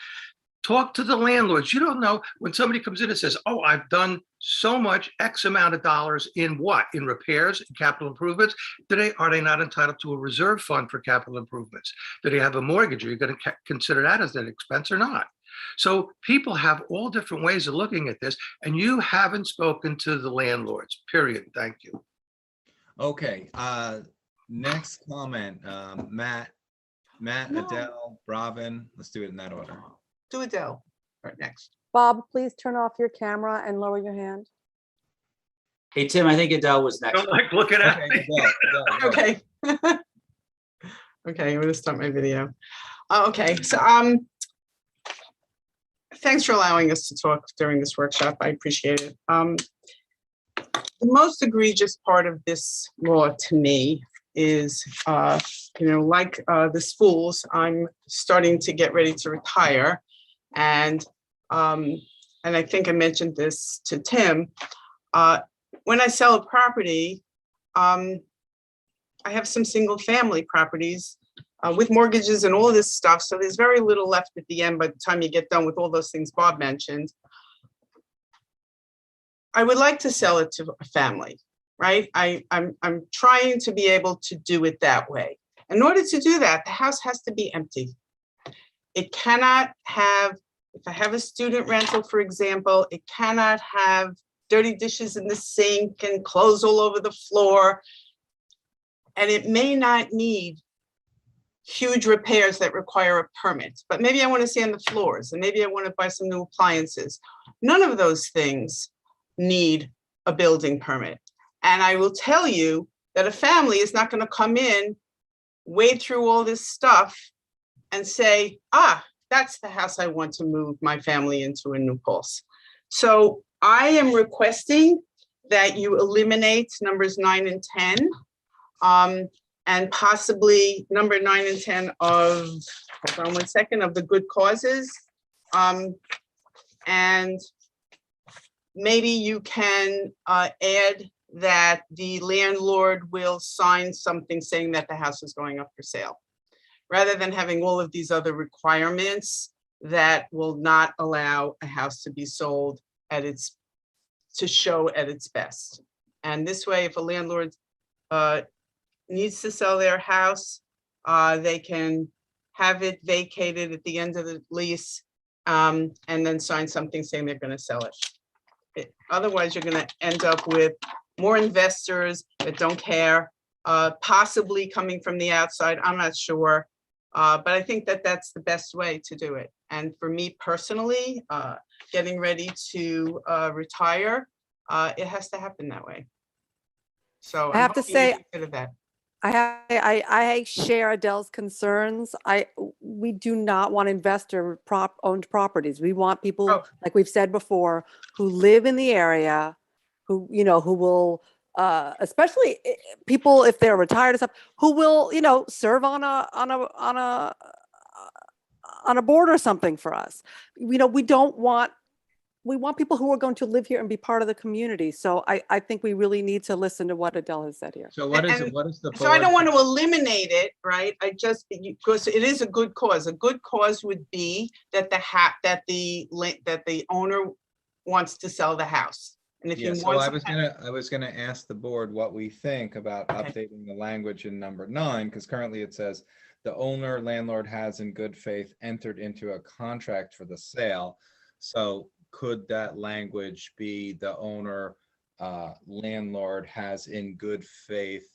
Talk to the landlords. You don't know when somebody comes in and says, oh, I've done so much X amount of dollars in what? In repairs, in capital improvements. Are they not entitled to a reserve fund for capital improvements? Do they have a mortgage? Are you going to consider that as an expense or not? So people have all different ways of looking at this, and you haven't spoken to the landlords, period. Thank you. Okay, next comment, Matt, No. Adele, Robin, let's do it in that order. Do Adele. All right, next. Bob, please turn off your camera and lower your hand. Hey, Tim, I think Adele was I next. don't like looking at Okay, me. Adele, go. Okay. Okay, I'm gonna start my video. Okay, so thanks for allowing us to talk during this workshop. I appreciate it. The most egregious part of this law to me is, like the schools, I'm starting to get ready to retire. And I think I mentioned this to Tim. When I sell a property, I have some single family properties with mortgages and all this stuff. So there's very little left at the end by the time you get done with all those things Bob mentioned. I would like to sell it to a family, right? I'm trying to be able to do it that way. In order to do that, the house has to be empty. It cannot have, if I have a student rental, for example, it cannot have dirty dishes in the sink and clothes all over the floor. And it may not need huge repairs that require a permit, but maybe I want to sand the floors and maybe I want to buy some new appliances. None of those things need a building permit. And I will tell you that a family is not going to come in, wade through all this stuff and say, that's the house I want to move my family into in New Paltz. So I am requesting that you eliminate numbers 9 and 10, and possibly number 9 and 10 of, hold on one second, of the good causes. And maybe you can add that the landlord will sign something saying that the house is going up for sale, rather than having all of these other requirements that will not allow a house to be sold to show at its best. And this way, if a landlord needs to sell their house, they can have it vacated at the end of the lease, and then sign something saying they're going to sell it. Otherwise, you're going to end up with more investors that don't care, possibly coming from the outside. I'm not sure. But I think that that's the best way to do it. And for me personally, getting ready to retire, it has to happen that way. So I have to hoping you say, consider that. I share Adele's concerns. We do not want owned properties. We want people, Oh. like we've said before, who live in the area, who will, especially people if they're retired and stuff, who will, serve on a board or something for us. We want people who are going to live here and be part of the community. So I think we really need to listen to what Adele has said here. So what is And what is the So I don't board- want to eliminate it, right? Because it is a good cause. A good cause would be that the owner wants to sell the house. And if Yeah, he so wants. I was gonna ask the board what we think about updating the language in number 9, because currently it says the owner landlord has in good faith entered into a contract for the sale. So could that language be the owner landlord has in good faith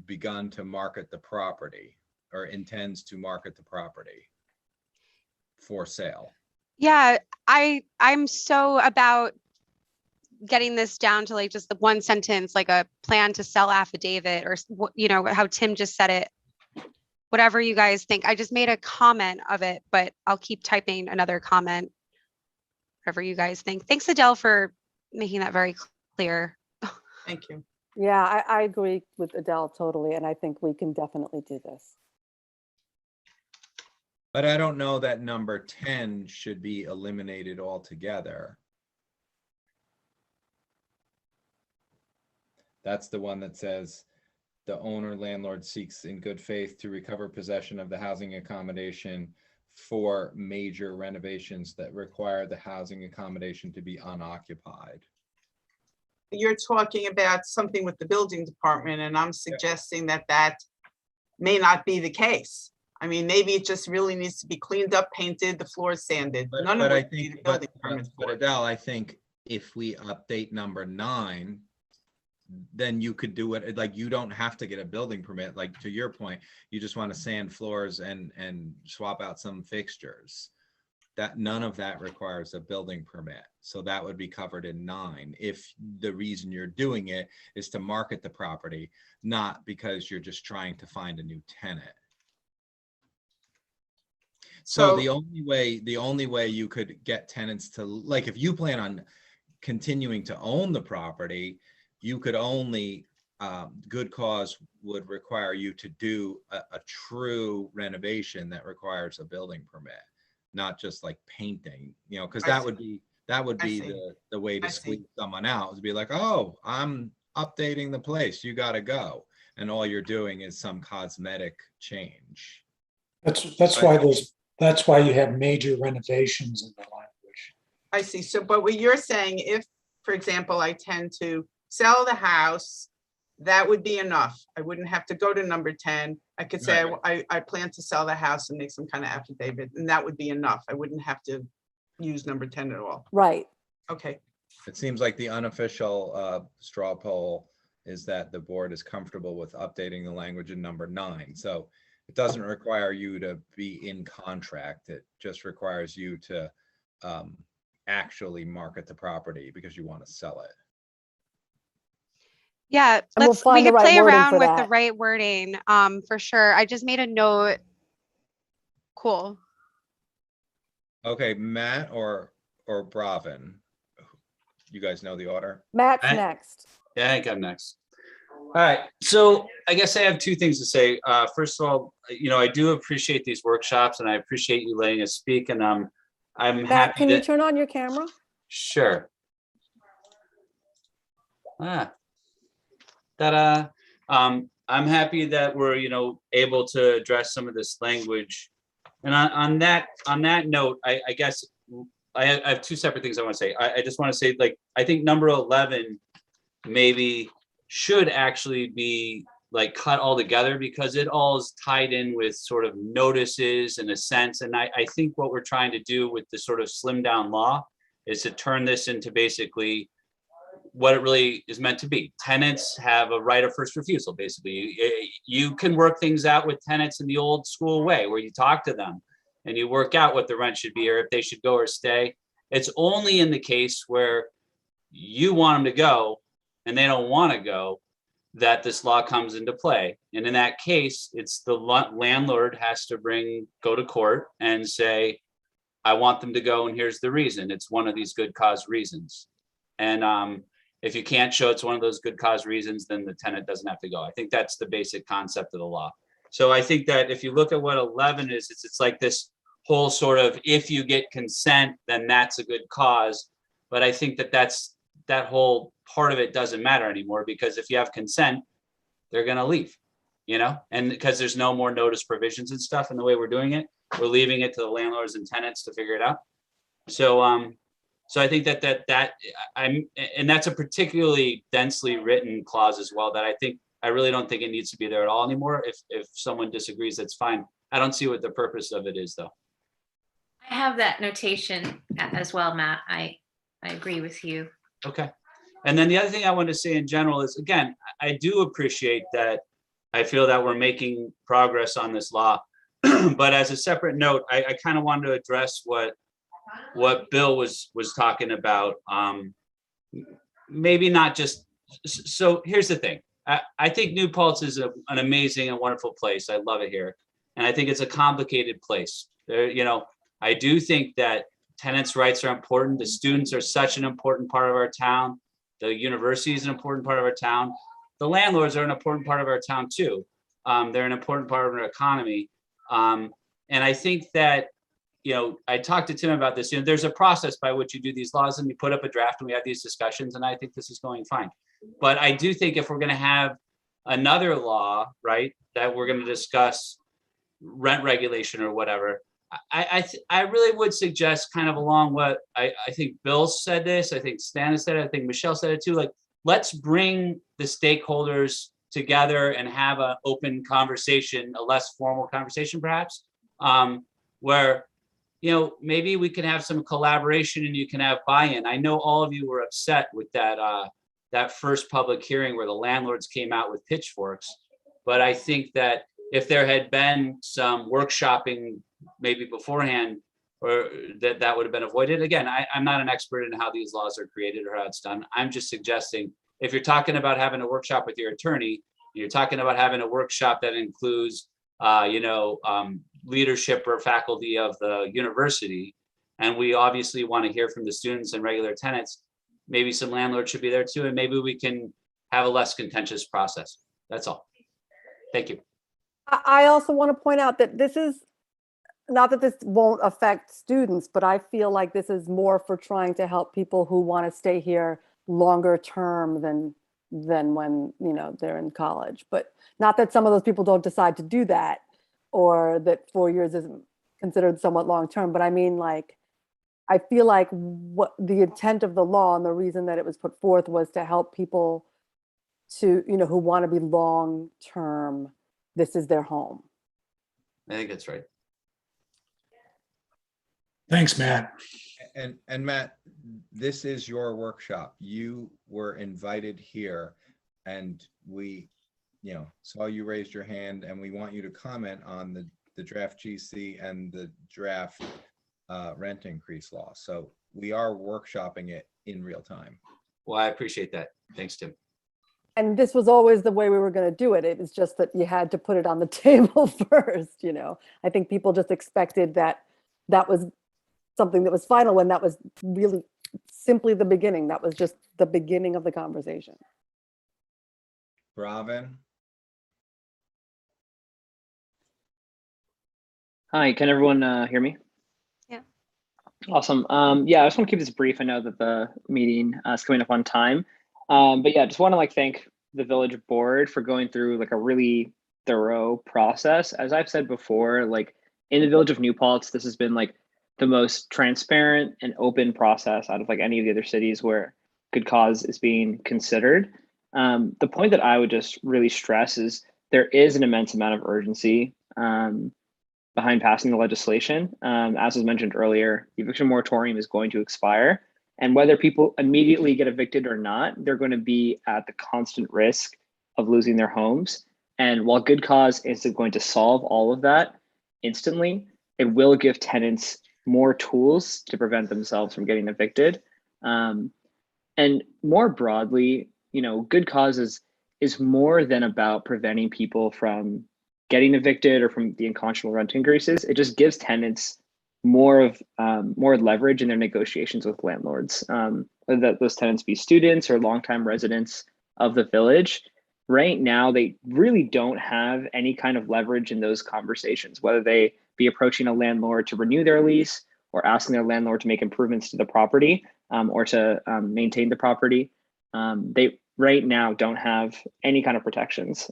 begun to market the property or intends to market the property for sale? Yeah, I'm so about getting this down to like just the one sentence, like a plan to sell affidavit, or how Tim just said it. Whatever you guys think. I just made a comment of it, but I'll keep typing another comment. Whatever you guys think. Thanks, Adele, for making that very clear. Thank you. Yeah, I agree with Adele totally. And I think we can definitely do this. But I don't know that number 10 should be eliminated altogether. That's the one that says the owner landlord seeks in good faith to recover possession of the housing accommodation for major renovations that require the housing accommodation to be unoccupied. You're talking about something with the building department, and I'm suggesting that may not be the case. I mean, maybe it just really needs to be cleaned up, painted, the floors sanded. None of it would be the building department's But fault. Adele, I think if we update number 9, then you could do it, like, you don't have to get a building permit. Like, to your point, you just want to sand floors and swap out some fixtures. That none of that requires a building permit. So that would be covered in 9 if the reason you're doing it is to market the property, not because you're just trying to find a new tenant. So the only way you could get tenants to, like, if you plan on continuing to own the property, you could only, good cause would require you to do a true renovation that requires a building permit, not just like painting, because that would be the way to squeeze someone out, to be like, oh, I'm updating the place, you got to go, and all you're doing is some cosmetic change. That's why you have major renovations in the language. I see. So, but what you're saying, if, for example, I tend to sell the house, that would be enough. I wouldn't have to go to number 10. I could say, I plan to sell the house and make some kind of affidavit, and that would be enough. I wouldn't have to use number 10 at all. Right. Okay. It seems like the unofficial straw poll is that the board is comfortable with updating the language in number 9. So it doesn't require you to be in contract. It just requires you to actually market the property because you want to sell it. Yeah, And we'll find we the could right play wording around for with the that. right wording, for sure. I just made a note. Cool. Okay, Matt or Bravin? You guys know the order? Matt's I- next. Yeah, I think I'm next. All right, so I guess I have 2 things to say. First of all, I do appreciate these workshops, and I appreciate you letting us speak. And I'm Matt, happy can you that. turn on your camera? Sure. Ta-da. I'm happy that we're, able to address some of this language. And on that note, I guess I have 2 separate things I want to say. I just want to say, like, I think number 11 maybe should actually be like cut all together because it all is tied in with sort of notices in a sense. And I think what we're trying to do with the sort of slim down law is to turn this into basically what it really is meant to be. Tenants have a right of first refusal, basically. You can work things out with tenants in the old school way where you talk to them and you work out what the rent should be or if they should go or stay. It's only in the case where you want them to go and they don't want to go that this law comes into play. And in that case, it's the landlord has to go to court and say, I want them to go and here's the reason. It's one of these good cause reasons. And if you can't show it's one of those good cause reasons, then the tenant doesn't have to go. I think that's the basic concept of the law. So I think that if you look at what 11 is, it's like this whole sort of, if you get consent, then that's a good cause. But I think that whole part of it doesn't matter anymore, because if you have consent, they're going to leave, and because there's no more notice provisions and stuff. And the way we're doing it, we're leaving it to the landlords and tenants to figure it out. So I think and that's a particularly densely written clause as well, that I really don't think it needs to be there at all anymore. If someone disagrees, that's fine. I don't see what the purpose of it is though. I have that notation as well, Matt. I agree with you. Okay. And then the other thing I want to say in general is, again, I do appreciate that. I feel that we're making progress on this law, but as a separate note, I kind of wanted to address what Bill was talking about. Maybe not just, so here's the thing. I think New Paltz is an amazing and wonderful place. I love it here. And I think it's a complicated place. I do think that tenants' rights are important. The students are such an important part of our town. The university is an important part of our town. The landlords are an important part of our town too. They're an important part of our economy. And I think that, I talked to Tim about this, there's a process by which you do these laws and you put up a draft and we have these discussions, and I think this is going fine. But I do think if we're going to have another law, right, that we're going to discuss rent regulation or whatever, I really would suggest kind of along what I think Bill said this, I think Stan said it, I think Michelle said it too, like, let's bring the stakeholders together and have an open conversation, a less formal conversation perhaps, where, maybe we can have some collaboration and you can have buy-in. I know all of you were upset with that first public hearing where the landlords came out with pitchforks, but I think that if there had been some workshopping maybe beforehand, or that would have been avoided. Again, I'm not an expert in how these laws are created or how it's done. I'm just suggesting if you're talking about having a workshop with your attorney, you're talking about having a workshop that includes, leadership or faculty of the university, and we obviously want to hear from the students and regular tenants, maybe some landlords should be there too, and maybe we can have a less contentious process. That's all. Thank you. I also want to point out that this is not that this won't affect students, but I feel like this is more for trying to help people who want to stay here longer term than when they're in college. But not that some of those people don't decide to do that, or that 4 years isn't considered somewhat long term. But I mean, like, I feel like what the intent of the law and the reason that it was put forth was to help people to who want to be long term. This is their home. I think that's right. Thanks, Matt. And Matt, this is your workshop. You were invited here, and we, saw you raised your hand, and we want you to comment on the draft GC and the draft rent increase law. So we are workshopping it in real time. Well, I appreciate that. Thanks, Tim. And this was always the way we were going to do it. It was just that you had to put it on the table first. I think people just expected that was something that was final, when that was really simply the beginning. That was just the beginning of the conversation. Bravin? Hi, can everyone hear me? Yeah. Awesome. Yeah, I just want to keep this brief. I know that the meeting is coming up on time. But yeah, just want to thank the village board for going through a really thorough process. As I've said before, in the village of New Paltz, this has been the most transparent and open process out of any of the other cities where good cause is being considered. The point that I would just really stress is there is an immense amount of urgency behind passing the legislation. As was mentioned earlier, the eviction moratorium is going to expire. And whether people immediately get evicted or not, they're going to be at the constant risk of losing their homes. And while good cause isn't going to solve all of that instantly, it will give tenants more tools to prevent themselves from getting evicted. And more broadly, good causes is more than about preventing people from getting evicted or from the unconscionable rent increases. It just gives tenants more leverage in their negotiations with landlords, whether those tenants be students or longtime residents of the village. Right now, they really don't have any kind of leverage in those conversations, whether they be approaching a landlord to renew their lease or asking their landlord to make improvements to the property or to maintain the property. They right now don't have any kind of protections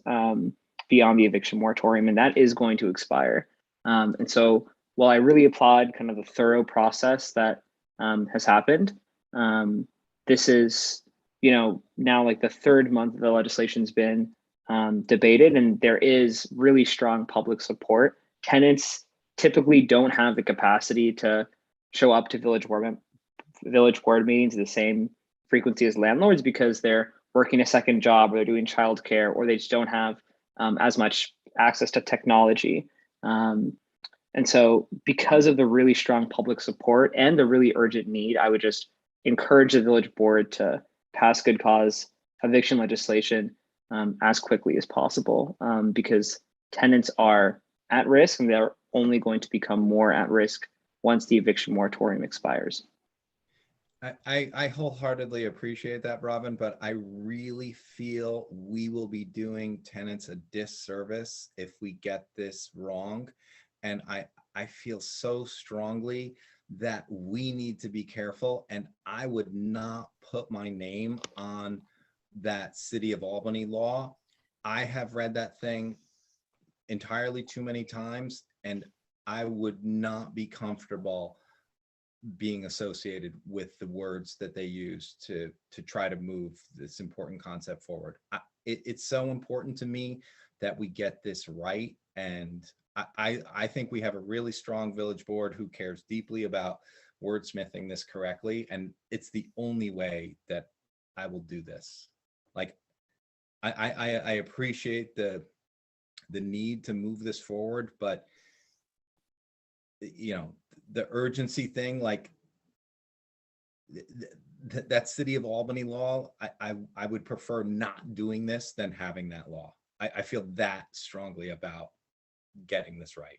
beyond the eviction moratorium, and that is going to expire. And so while I really applaud kind of the thorough process that has happened, this is, now like the third month the legislation's been debated, and there is really strong public support. Tenants typically don't have the capacity to show up to village board meetings at the same frequency as landlords because they're working a second job or they're doing childcare or they just don't have as much access to technology. And so because of the really strong public support and the really urgent need, I would just encourage the village board to pass good cause eviction legislation as quickly as possible because tenants are at risk and they're only going to become more at risk once the eviction moratorium expires. I wholeheartedly appreciate that, Robin, but I really feel we will be doing tenants a disservice if we get this wrong. And I feel so strongly that we need to be careful, and I would not put my name on that City of Albany law. I have read that thing entirely too many times, and I would not be comfortable being associated with the words that they use to try to move this important concept forward. It's so important to me that we get this right, and I think we have a really strong village board who cares deeply about wordsmithing this correctly, and it's the only way that I will do this. Like, I appreciate the need to move this forward, but the urgency thing, like that City of Albany law, I would prefer not doing this than having that law. I feel that strongly about getting this right.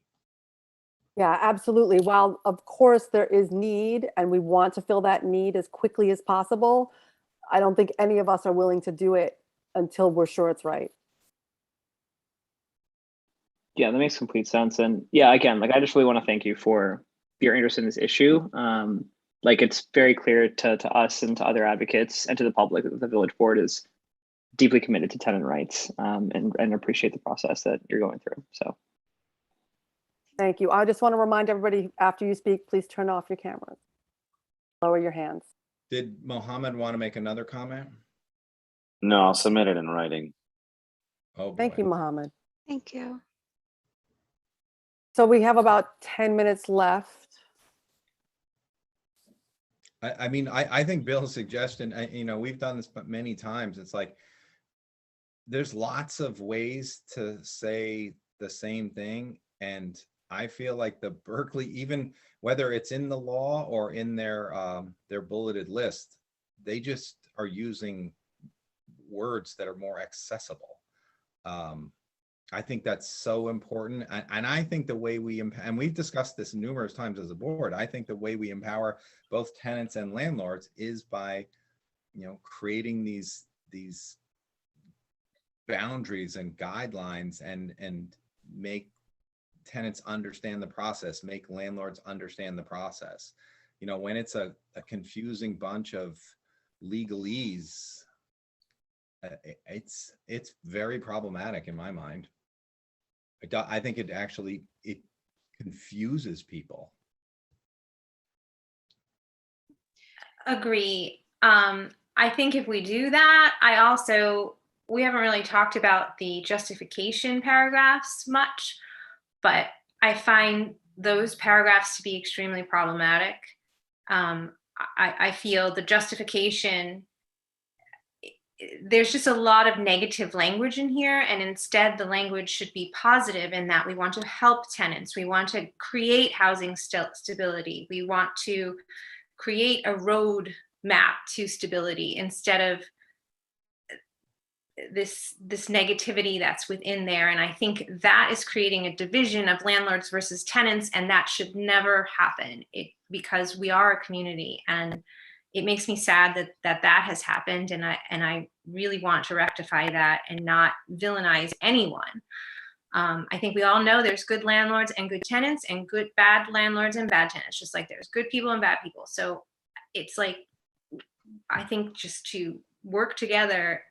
Yeah, absolutely. While of course there is need and we want to fill that need as quickly as possible, I don't think any of us are willing to do it until we're sure it's right. Yeah, that makes complete sense. And yeah, again, like I just really want to thank you for your interest in this issue. Like it's very clear to us and to other advocates and to the public that the village board is deeply committed to tenant rights and appreciate the process that you're going through. So. Thank you. I just want to remind everybody after you speak, please turn off your cameras. Lower your hands. Did Mohammed want to make another comment? No, I'll submit it in writing. Oh, boy. Thank you, Mohammed. Thank you. So we have about 10 minutes left. I mean, I think Bill's suggestion, we've done this many times. It's like, there's lots of ways to say the same thing. And I feel like the Berkeley, even whether it's in the law or in their bulleted list, they just are using words that are more accessible. I think that's so important. And I think the way and we've discussed this numerous times as a board, I think the way we empower both tenants and landlords is by, creating these boundaries and guidelines and make tenants understand the process, make landlords understand the process. When it's a confusing bunch of legalese, it's very problematic in my mind. I think it confuses people. Agree. I think if we do that, we haven't really talked about the justification paragraphs much, but I find those paragraphs to be extremely problematic. I feel the justification, there's just a lot of negative language in here, and instead the language should be positive in that we want to help tenants, we want to create housing stability, we want to create a road map to stability instead of this negativity that's within there. And I think that is creating a division of landlords versus tenants, and that should never happen because we are a community, and it makes me sad that has happened, and I really want to rectify that and not villainize anyone. I think we all know there's good landlords and good tenants, and bad landlords and bad tenants, just like there's good people and bad people. So it's like, I think just to work together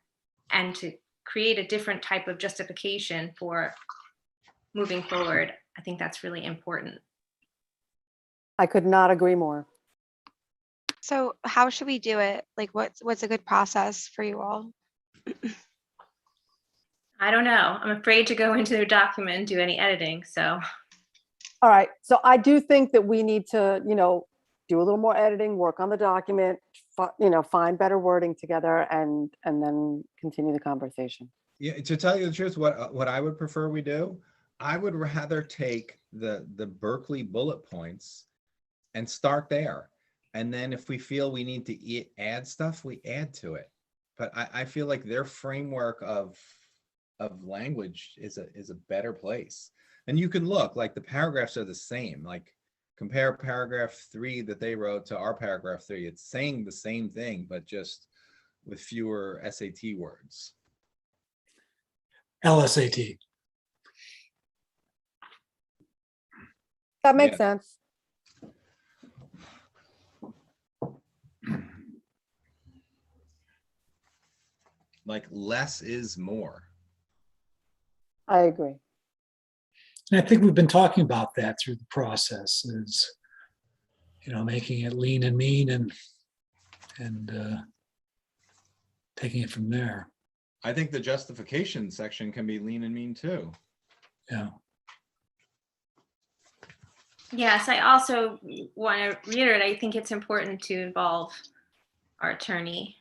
and to create a different type of justification for moving forward, I think that's really important. I could not agree more. So how should we do it? Like, what's a good process for you all? I don't know. I'm afraid to go into their document and do any editing, so. All right, so I do think that we need to, do a little more editing, work on the document, find better wording together, and then continue the conversation. Yeah, to tell you the truth, what I would prefer we do, I would rather take the Berkeley bullet points and start there. And then if we feel we need to add stuff, we add to it. But I feel like their framework of language is a better place. And you can look, like the paragraphs are the same. Like compare paragraph 3 that they wrote to our paragraph 3. It's saying the same thing, but just with fewer SAT words. LSAT. That makes Yeah. sense. Like less is more. I agree. And I think we've been talking about that through the process, is, making it lean and mean and taking it from there. I think the justification section can be lean and mean too. Yeah. Yes, I also want to reiterate, I think it's important to involve our attorney.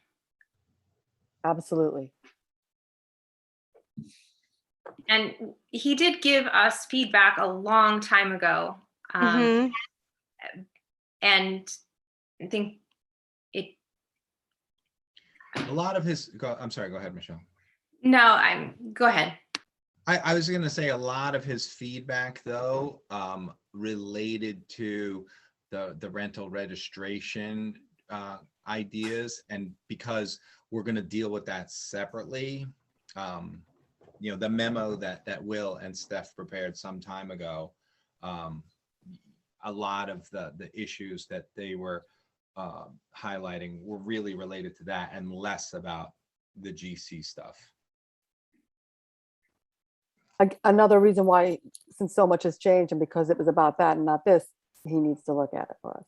Absolutely. And he did give us feedback a long time ago. Mhm. And I think A lot of his, I'm sorry, go ahead, Michelle. no, go ahead. I was going to say a lot of his feedback, though, related to the rental registration ideas. And because we're going to deal with that separately, the memo that Will and Steph prepared some time ago, a lot of the issues that they were highlighting were really related to that and less about the GC stuff. Another reason why, since so much has changed and because it was about that and not this, he needs to look at it for us.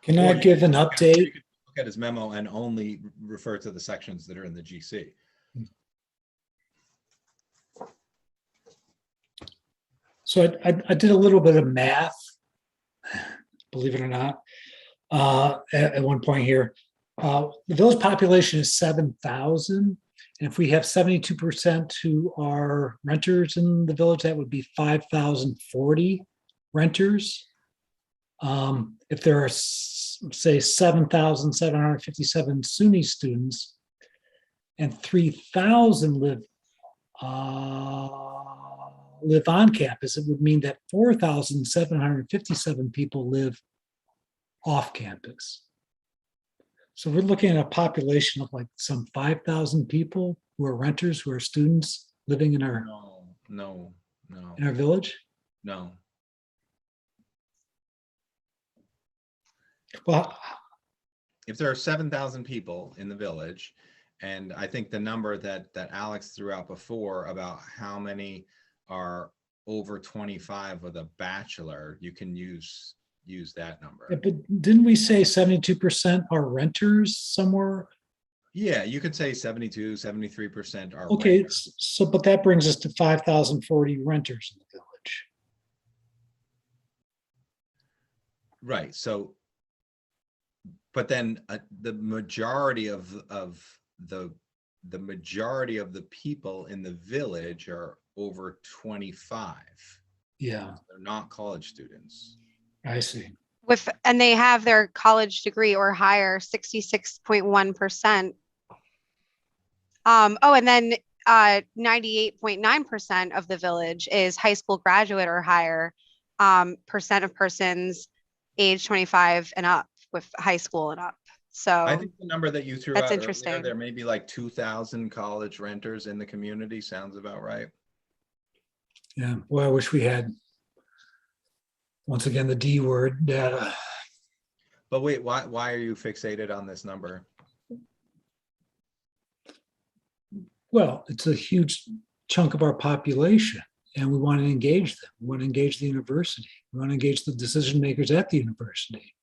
Can I give an update? You could look at his memo and only refer to the sections that are in the GC. So I did a little bit of math, believe it or not, at one point here. The village population is 7,000. And if we have 72% who are renters in the village, that would be 5,040 renters. If there are, say, 7,757 SUNY students and 3,000 live on campus, it would mean that 4,757 people live off campus. So we're looking at a population of like some 5,000 people who are renters, who are students living in our No. in our village. No. Well, If there are 7,000 people in the village, and I think the number that Alex threw out before about how many are over 25 with a bachelor, you can use use that number. Yeah, but didn't we say 72% are renters somewhere? Yeah, you could say 72, 73% are Okay, renters. so, but that brings us to 5,040 renters in the village. Right, so, but then the majority of the majority of the people in the village are over 25. Yeah, They're not college students. I see. And they have their college degree or higher, 66.1%. Oh, and then 98.9% of the village is high school graduate or higher, percent of persons age 25 and up with high school and up. So I think the number that you threw that's out earlier, interesting. there may be like 2,000 college renters in the community. Sounds about right. Yeah, well, I wish we had, once again, the D word data. But wait, why are you fixated on this number? Well, it's a huge chunk of our population, and we want to engage them. We want to engage the university. We want to engage the decision makers at the university.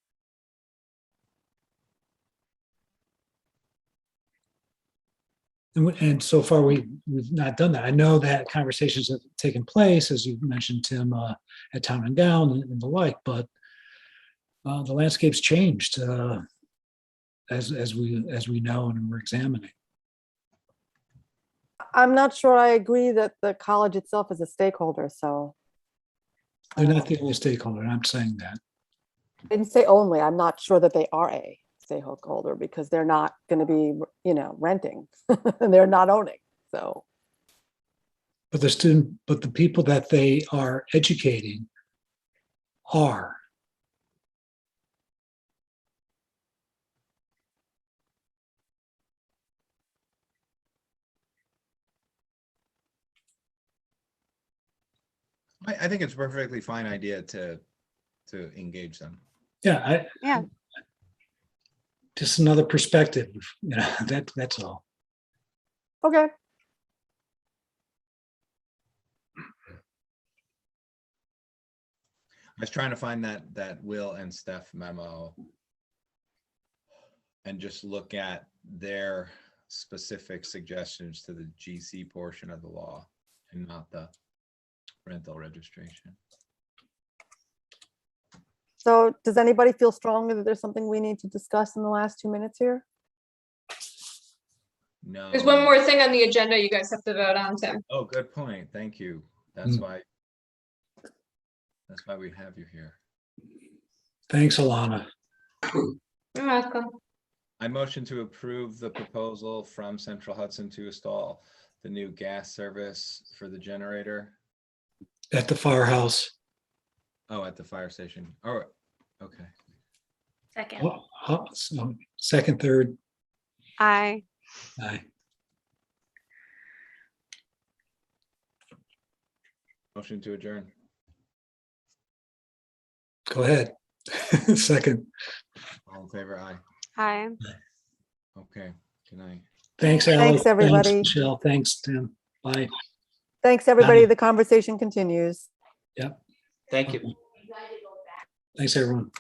And so far, we've not done that. I know that conversations have taken place, as you mentioned, Tim, at Town and Gown and the like, but the landscape's changed as we know and we're examining. I'm not sure I agree that the college itself is a stakeholder, so. They're not the only stakeholder, I'm saying that. I didn't say only, I'm not sure that they are a stakeholder because they're not going to be, renting and they're not owning, so. But the people that they are educating are. I think it's a perfectly fine idea to engage them. Yeah, Yeah. Just another perspective, that's all. Okay. I was trying to find that Will and Steph memo and just look at their specific suggestions to the GC portion of the law and not the rental registration. So does anybody feel strongly that there's something we need to discuss in the last 2 minutes here? No. There's one more thing on the agenda you guys have to vote on, Tim. Oh, good point. Thank you. That's why we have you here. Thanks, Alana. You're welcome. I motion to approve the proposal from Central Hudson to install the new gas service for the generator. At the firehouse. Oh, at the fire station. Oh, okay. Second. So second, third. Aye. Aye. Motion to adjourn. Go ahead. Second. All in favor, aye. Aye. Okay, good night. Thanks, Alex. Thanks, everybody. Thanks, Michelle. Thanks, Tim. Bye. Thanks, everybody. Bye. The conversation continues. Yep. Thank you. Thanks, everyone.